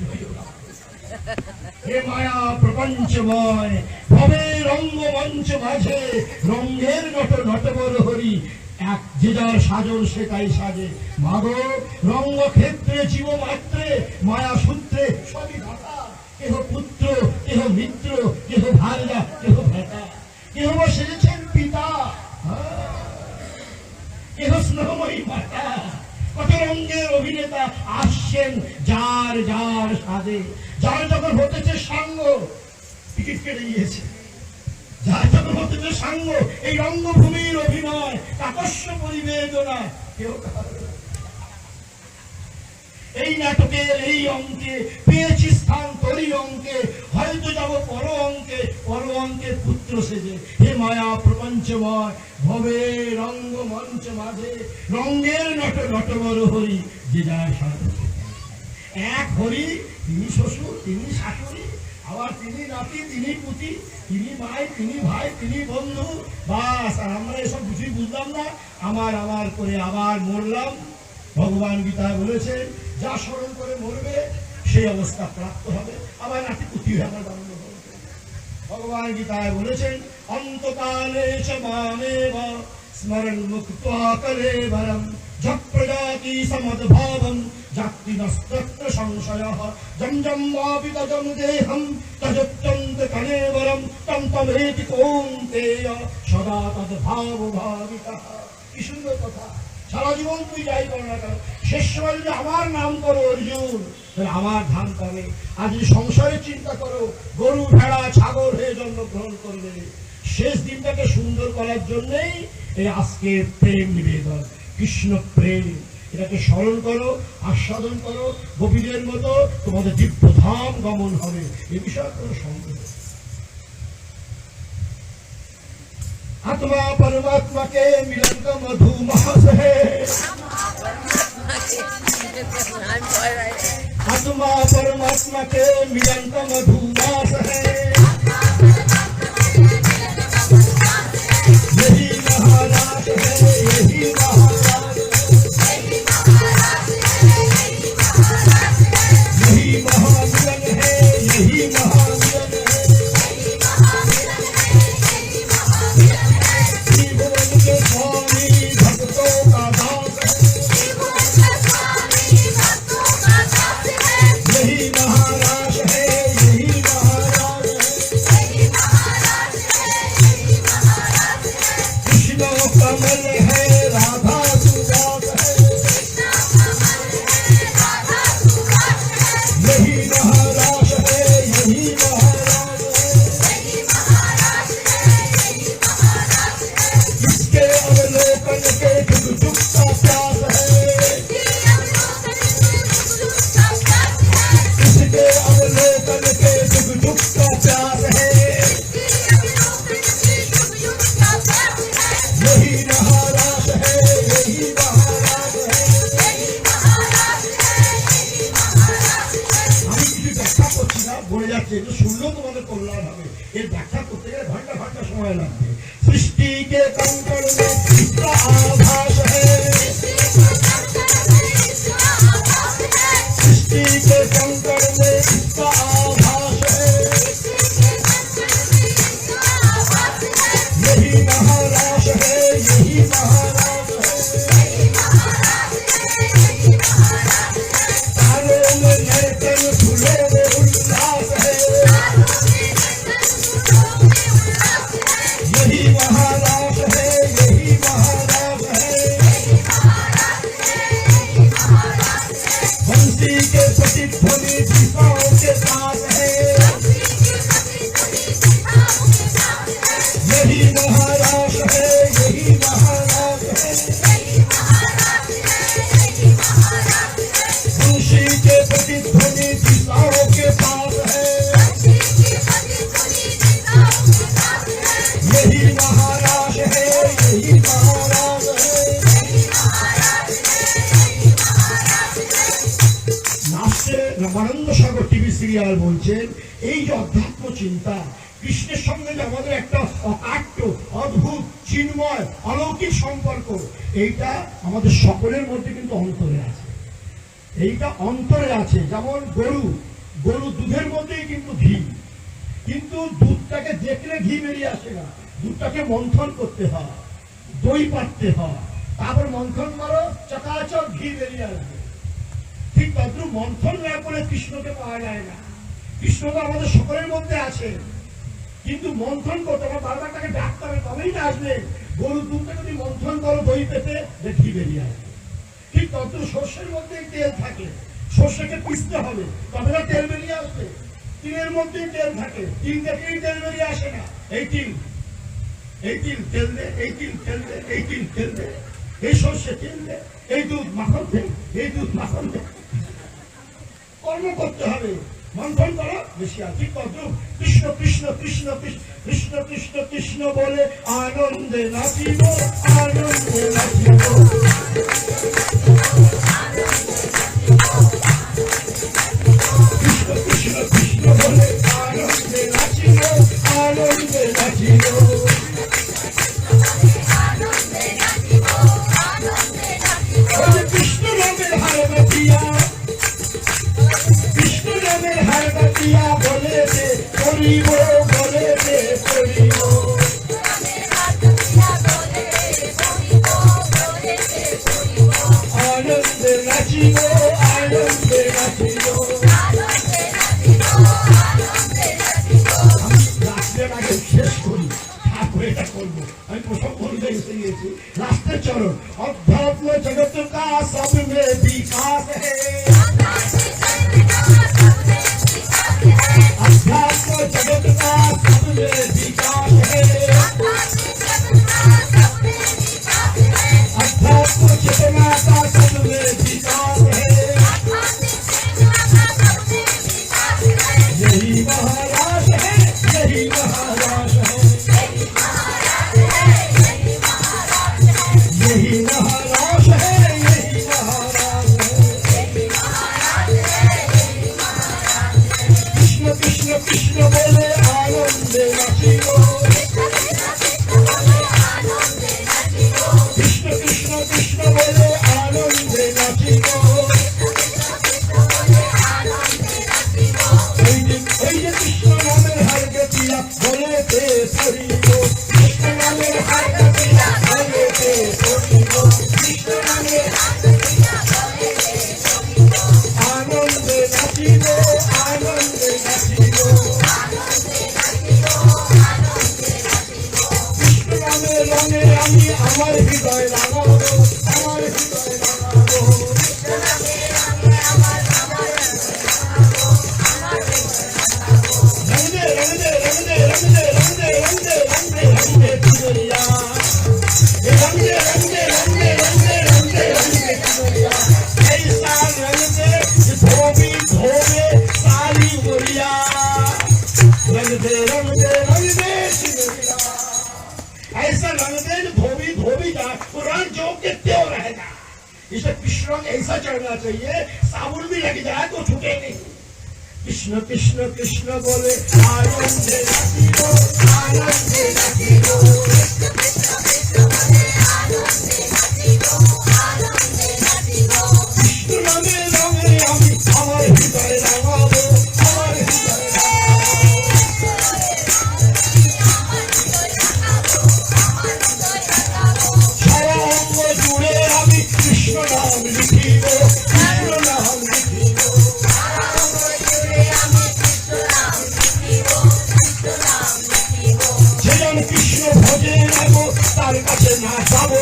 হে মায়া প্রপঞ্চময় ভবে রঙ্গমঞ্চ মাঝে, রঙ্গের নটবর হরি, এক যে যার সাজন সে তাই সাজে। মাগো রঙ্গক্ষেত্রে জীব মাত্রে, মায়া সূত্রে সবই ভাতা, কেহ পুত্র, কেহ মিত্র, কেহ ভাইরা, কেহ ভ্রাতা, কেহ সেজেছেন পিতা, কেহ স্নেহময়ী মাতা। কত রঙ্গের অভিনেতা আসছেন যার যার সাজে, যার যখন হতেছে সাঙ্গ, টিকিট কেটে গিয়েছে, যার যখন হতেছে সাঙ্গ, এই রঙ্গভূমির অভিনয়, কাকস্য পরিবেদনা, কেউ এই নাটকের এই অঙ্কে পেয়েছি স্থান তোরই অঙ্কে, হয়তো যাব পর অঙ্কের পুত্র সেজে। হে মায়া প্রপঞ্চময় ভবে রঙ্গমঞ্চ মাঝে, রঙ্গের নটবর হরি, যে যায় সাধু। এক হরি, তিনি শ্বশুর, তিনি শাশুড়ি, আবার তিনি নাতি, তিনি পুতি, তিনি ভাই, তিনি ভাই, তিনি বন্ধু, বাস। আর আমরা এসব কিছুই বুঝলাম না, আমার করে আবার মরলাম। ভগবান গীতায় বলেছেন যা স্মরণ করে মরবে সেই অবস্থা প্রাপ্ত হবে, আবার নাতি পুতি হয়ে আমার বাংলা। ভগবান গীতায় বলেছেন অন্তকালে চ মামেব স্মরণ মুক্ত্বা কলেবরম, যৎ প্রজাতি সমদ্ভাবম জাতি নস্তত্র সংশয়ঃ, যম যম বাপি তজম দেহম তজত্যন্ত কলেবরম, তম তমেতি কৌন্তেয় সদা তদ্ভাব ভাবিতঃ। কি সুন্দর কথা! সারা জীবন তুই যাই করো না কেন, শেষ সময় যদি আমার নাম করো অর্জুন, তাহলে আমার ধান পাবে। আর যদি সংসারের চিন্তা করো, গরু ভেড়া ছাগল হয়ে জন্মগ্রহণ করবে। শেষ দিনটাকে সুন্দর করার জন্যই এই আজকের প্রেম নিবেদন, কৃষ্ণ প্রেম। এটাকে স্মরণ করো, আস্বাদন করো, গোপীদের মতো তোমাদের দিব্য ধাম গমন হবে, এ বিষয়ে কোনো সন্দেহ। आत्मा परमात्मा के मिलन का मधुमास है, आत्मा परमात्मा के मिलन का मधुमास है, यही महाराज है, यही महाराज, यही महामिलन है, यही महामिलन है। स्वामी भक्तों का दास है, यही महाराज है, यही महाराज है। कृष्ण कमल है, राधा सुदास है, यही महाराज है, यही महाराज है। इसके अवलोकन के जुग जुग का प्यास है, इसके अवलोकन के जुग जुग का प्यास है। यही महाराज है, यही महाराज है। আমি কিছু ব্যাখ্যা করছি না, বলে যাচ্ছে, একটু শুনলেও তোমাদের কল্যাণ হবে। এর ব্যাখ্যা করতে গেলে ঘন্টা ঘন্টা সময় লাগবে। सृष्टि के कंकड़ में इसका आभास है, सृष्टि के कंकड़ में इसका आभास है। यही महाराज है, यही महाराज है। तारों में नर्तन फूलों में उल्लास है, সিরিয়াল বলছেন এই যে অধ্যাত্ম চিন্তা, কৃষ্ণের সঙ্গে যে আমাদের একটা অকাট্য অদ্ভুত চিন্ময় অলৌকিক সম্পর্ক, এইটা আমাদের সকলের মধ্যে কিন্তু অন্তরে আছে। এইটা অন্তরে আছে। যেমন গরু দুধের মধ্যেই কিন্তু ঘি, কিন্তু দুধটাকে দেখলে ঘি বেরিয়ে আসে না, দুধটাকে মন্থন করতে হয়, দই পাততে হয়, তারপর মন্থন করো, চকাচক ঘি বেরিয়ে আসবে। ঠিক তদ্রুপ মন্থন না করে কৃষ্ণকে পাওয়া যায় না। কৃষ্ণ তো আমাদের সকলের মধ্যে আছে, কিন্তু মন্থন করতে হবে, বারবার তাকে ডাকতে হবে, তবেই না আসবে। গরুর দুধটা যদি মন্থন করো দই পেতে, ঘি বেরিয়ে আসবে। ঠিক তদ্রুপ সর্ষের মধ্যে তেল থাকে, সর্ষেকে পিষতে হবে, তবে না তেল বেরিয়ে আসবে। তিলের মধ্যেই তেল থাকে, তিল থেকেই তেল বেরিয়ে আসে না। এই তিল তেল দে, এই তিল তেল দে, এই তিল তেল দে, এই সর্ষে তেল দে, এই দুধ মাখন দে, এই দুধ মাখন দে। কর্ম করতে হবে, মন্থন করা বেশি আছে। ঠিক তদ্রুপ কৃষ্ণ কৃষ্ণ কৃষ্ণ কৃষ্ণ কৃষ্ণ কৃষ্ণ বলে আনন্দে নাচিব, আনন্দে নাচিব। কৃষ্ণ কৃষ্ণ কৃষ্ণ বলে আনন্দে নাচিব, আনন্দে নাচিব। কৃষ্ণ নামের হার বাঁধিয়া, কৃষ্ণ নামের হার বাঁধিয়া বলে দে করিব, বলে দে করিব। আনন্দে নাচিব, আনন্দে নাচিব। লাস্টের আগে শেষ করি, তারপরে এটা করবো। আমি প্রসঙ্গ অনুযায়ী এসে গিয়েছি লাস্টের চরণ। अध्यात्म जगत का सब में विकास है, अध्यात्म जगत का सब में विकास है, अध्यात्म चेतना का सब में विकास है। यही महाराज है, यही महाराज है, यही महाराज है, यही महाराज है। कृष्ण कृष्ण कृष्ण बोले आनंदे नाचिबो, कृष्ण कृष्ण कृष्ण बोले आनंदे नाचिबो। ওই যে কৃষ্ণ নামের হার গেছিয়া বলে দে করিব, কৃষ্ণ নামের হার গেছিয়া বলে দে করিব, কৃষ্ণ নামের আনন্দে নাচিব, আনন্দে নাচিব। কৃষ্ণ নামের রঙে আমি আমার হৃদয় লাগাবো, আমার হৃদয় লাগাবো। ऐसा रंग दे धोबी धोबी का पुरान जो के त्यों रहेगा। इसे कृष्ण रंग ऐसा चढ़ना चाहिए, साबुन भी लग जाए तो छूटे नहीं। कृष्ण कृष्ण कृष्ण बोले आनंदे नाचिबो, आनंदे नाचिबो। कृष्ण नामे रंगे আমি আমার হৃদয় লাগাবো, আমার হৃদয় সারা অঙ্গ জুড়ে আমি কৃষ্ণ নাম লিখিব, কৃষ্ণ নাম লিখিব। যেজন কৃষ্ণ ভজে নেব তার কাছে না যাবো,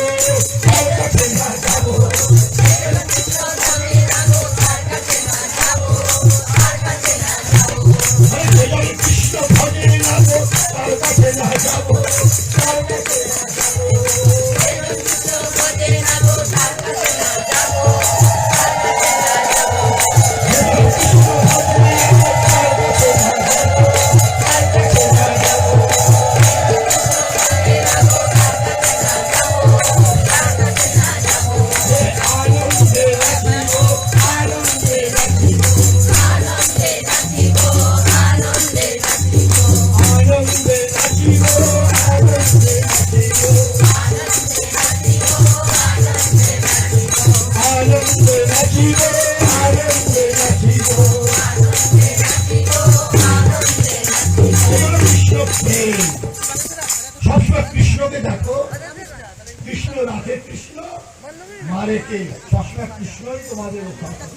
মারেকে সবসময় কৃষ্ণই তোমাদের রক্ষা করে।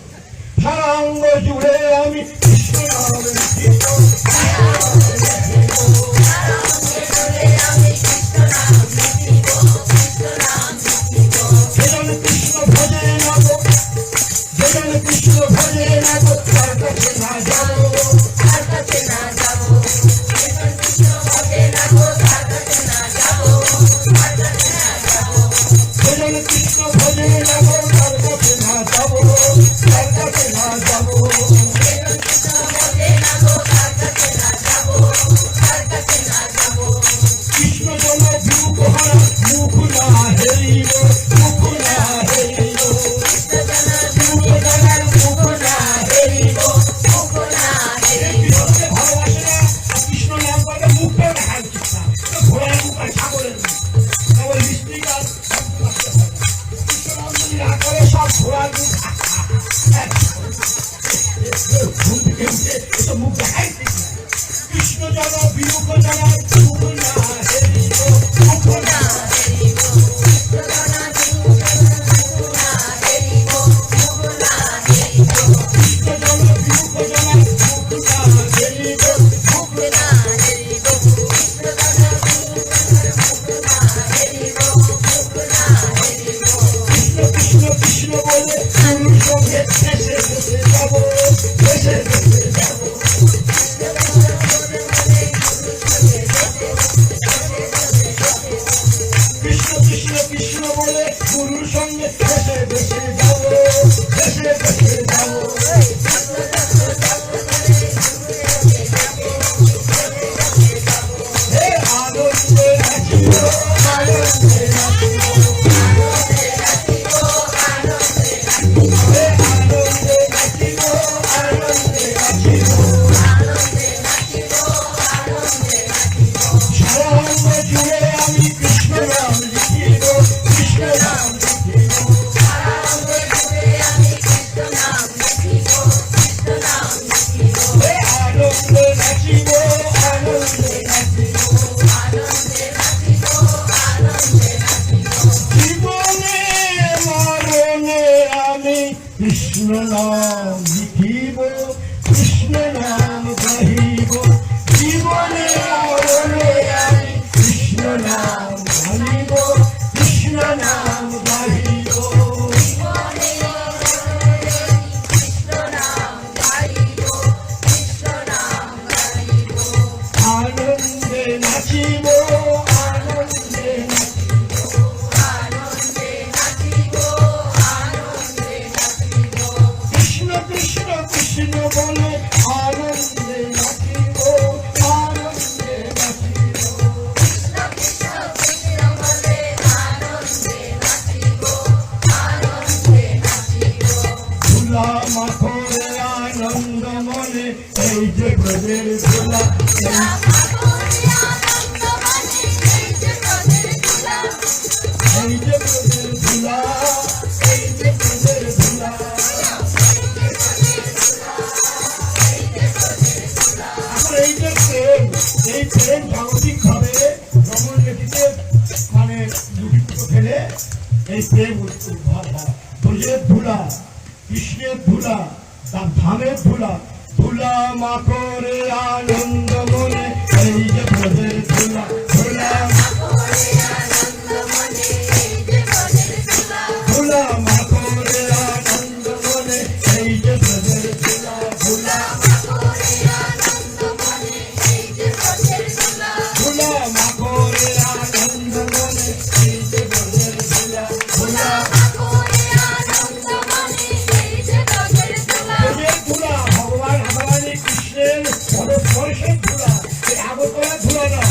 সারা অঙ্গ জুড়ে আমি কৃষ্ণ নামে লিখিব, যেজন কৃষ্ণ ভজে নাম, যেজন কৃষ্ণ ভজে নাম, তার কাছে না যাব, তার কাছে না যাব, যেজন কৃষ্ণ ভজে নাম, তার কাছে না যাব, তার কাছে না যাব, যেজন কৃষ্ণ ভজে নাম, তার কাছে না যাব, তার কাছে না যাব, যেজন কৃষ্ণ ভজে নাম, তার কাছে না যাব, তার কাছে না যাব, কৃষ্ণ জন বিরূপ হারা মুখ না হেরিব, মুখ না হেরিব, কৃষ্ণ জন বিরূপ হারা মুখ না হেরিব, মুখ না হেরিব, ভালোবাসে না কৃষ্ণ নাম করে মুখটা দেখা উচিত না, ঘোড়ার মুখ আর ছাগলের মুখ, কেবল মিষ্টিকার কৃষ্ণ নাম যদি না করে সব ঘোড়ার মুখ ঘুম থেকে উঠে এসব মুখ দেখাই ঠিক না। কৃষ্ণ জন বিরূপ জানা মুখ না হেরিব, মুখ না হেরিব, কৃষ্ণ জন বিরূপ জানা মুখ না হেরিব, মুখ না হেরিব, কৃষ্ণ জন বিরূপ জানা মুখ না হেরিব, মুখ না হেরিব, কৃষ্ণ জন বিরূপ জানা মুখ না হেরিব, মুখ না হেরিব, কৃষ্ণ কৃষ্ণ কৃষ্ণ বলে গুরুর সঙ্গে ভেসে ভেসে যাব, ভেসে ভেসে যাব, কৃষ্ণ কৃষ্ণ কৃষ্ণ বলে গুরুর সঙ্গে ভেসে ভেসে যাব, ভেসে ভেসে যাব, হে আনন্দে নাচিব, আনন্দে নাচিব, হে আনন্দে নাচিব, আনন্দে নাচিব, সারা অঙ্গ জুড়ে আমি কৃষ্ণ নাম লিখিব, কৃষ্ণ নাম লিখিব, হে আনন্দে নাচিব, আনন্দে নাচিব, জীবনে মরণে আমি কৃষ্ণ নাম লিখিব, কৃষ্ণ নাম গাহিব, জীবনে মরণে আমি কৃষ্ণ নাম গাহিব, কৃষ্ণ নাম গাহিব, আনন্দে নাচিব, আনন্দে কৃষ্ণ কৃষ্ণ কৃষ্ণ বলে আনন্দে নাচিব, আনন্দে নাচিব, ধুলা মাখরে আনন্দ মনে, এই যে ব্রজের ধুলা, এই যে ব্রজের ধুলা, এই যে ব্রজের ধুলা, এখন এই যে প্রেম, এই প্রেম জাগতিক ভাবে রমণ নীতিতে মানে দুটিত্ব ফেলে এই প্রেম উদ্ভব হয়। ব্রজের ধুলা, কৃষ্ণের ধুলা, তার ধামের ধুলা, ধুলা মাখরে আনন্দ মনে, এই যে ব্রজের ধুলা, ধুলা ধুলা মাখরে আনন্দ মনে, এই যে ব্রজের ধুলা, ধুলা ধুলা মাখরে আনন্দ মনে, এই যে ব্রজের ধুলা, ধুলা ব্রজের ধুলা, ভগবান ভগবানী কৃষ্ণের পদস্পর্শের ধুলা, এই আগরতলার ধুলা না,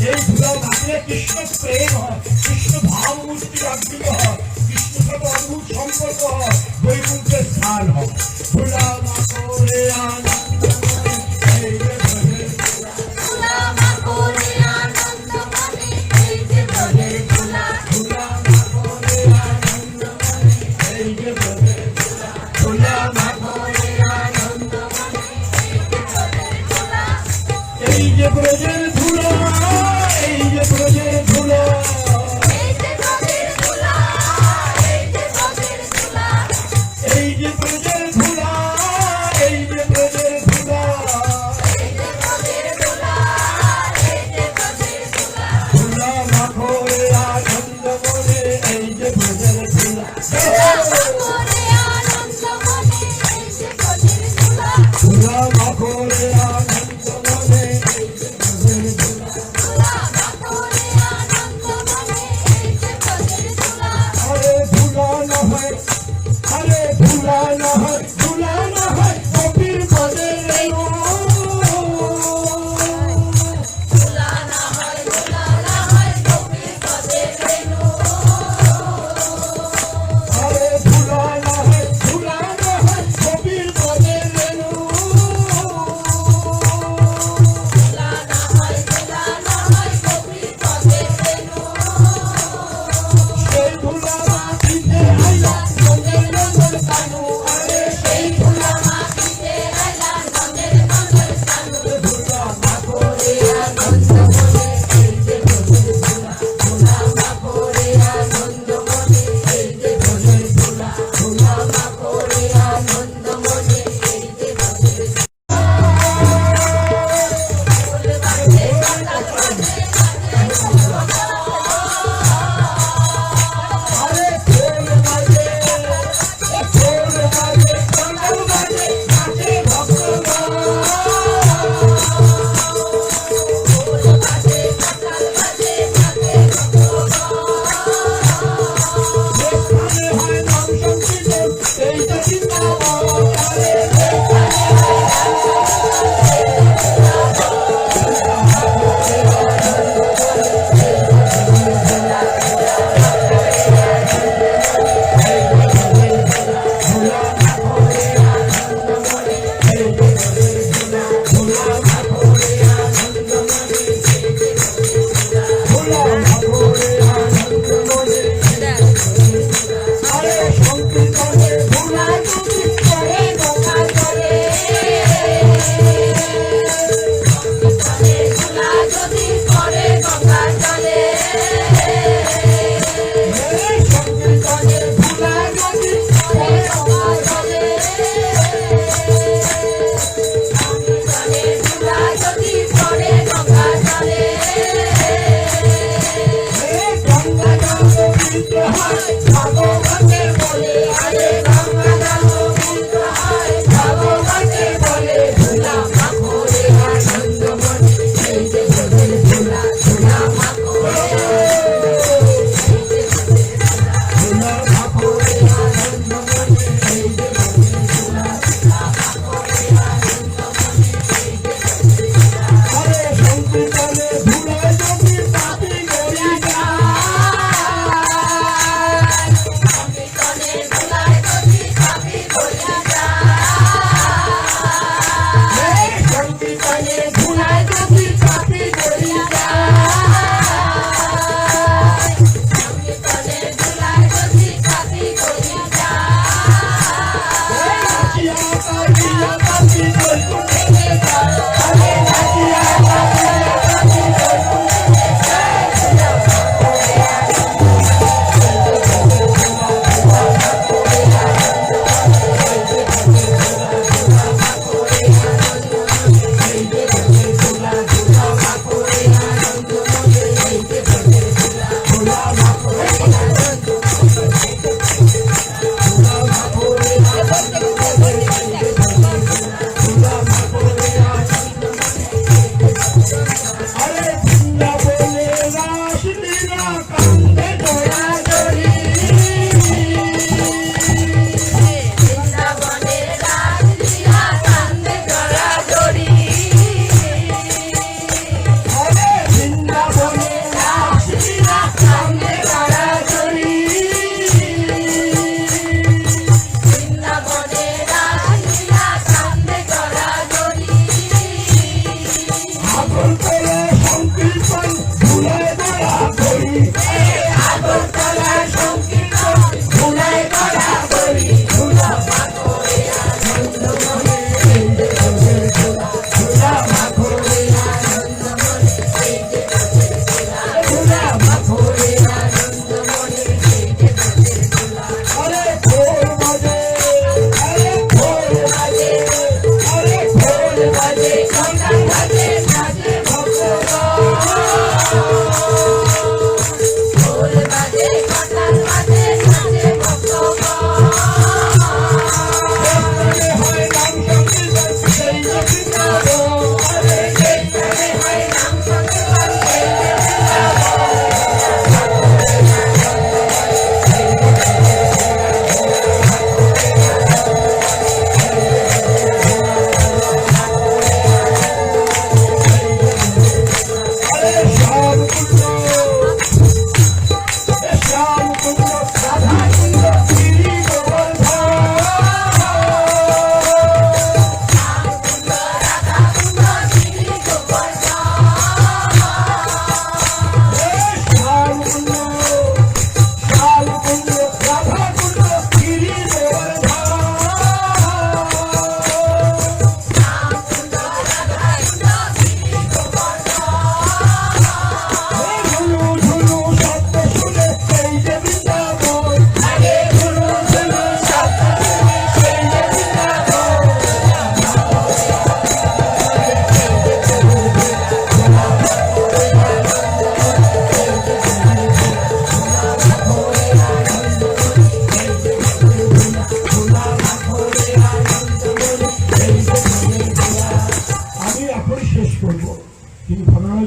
এই ধুলা মাত্রে কৃষ্ণ প্রেম হয়, কৃষ্ণ ভাবমূর্তি আবৃত হয়, কৃষ্ণ সাথে অদ্ভুত সম্পর্ক হয়, বৈকুণ্ঠের স্থান হয়, ধুলা মাখরে আনন্দ মনে, এই যে ব্রজের ধুলা, ধুলা মাখরে আনন্দ মনে, এই যে ব্রজের ধুলা, ধুলা মাখরে আনন্দ মনে, এই যে ব্রজের ধুলা, ধুলা মাখরে আনন্দ মনে, এই যে ব্রজের ধুলা, এই যে ব্রজের ধুলা, এই যে ব্রজের ধুলা, এই যে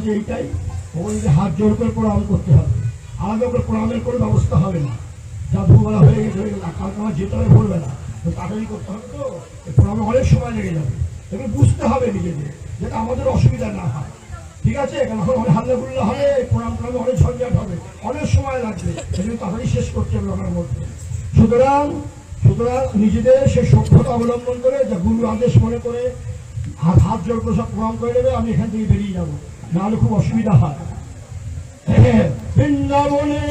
আছে এইটাই, ওখানে হাত জোর করে প্রণাম করতে হবে, আলাদা করে প্রণামের কোনো ব্যবস্থা হবে না। যা ভোরবেলা হয়ে গেছে হয়ে গেল, কালকে আমার যেতে হবে ভোরবেলা, তো তাড়াতাড়ি করতে হবে, তো প্রণামে অনেক সময় লেগে যাবে। এগুলো বুঝতে হবে নিজেদের, যাতে আমাদের অসুবিধা না হয়, ঠিক আছে? কারণ এখন অনেক হাল্লা গুল্লা হবে, প্রণামে অনেক ঝঞ্ঝাট হবে, অনেক সময় লাগবে, সেজন্য তাড়াতাড়ি শেষ করতে হবে আমার মধ্যে। সুতরাং সুতরাং নিজেদের সেই সভ্যতা অবলম্বন করে, যা গুরু আদেশ মনে করে হাত জোর করে সব প্রণাম করে নেবে, আমি এখান থেকে বেরিয়ে যাবো, নাহলে খুব অসুবিধা হয়। বৃন্দাবনে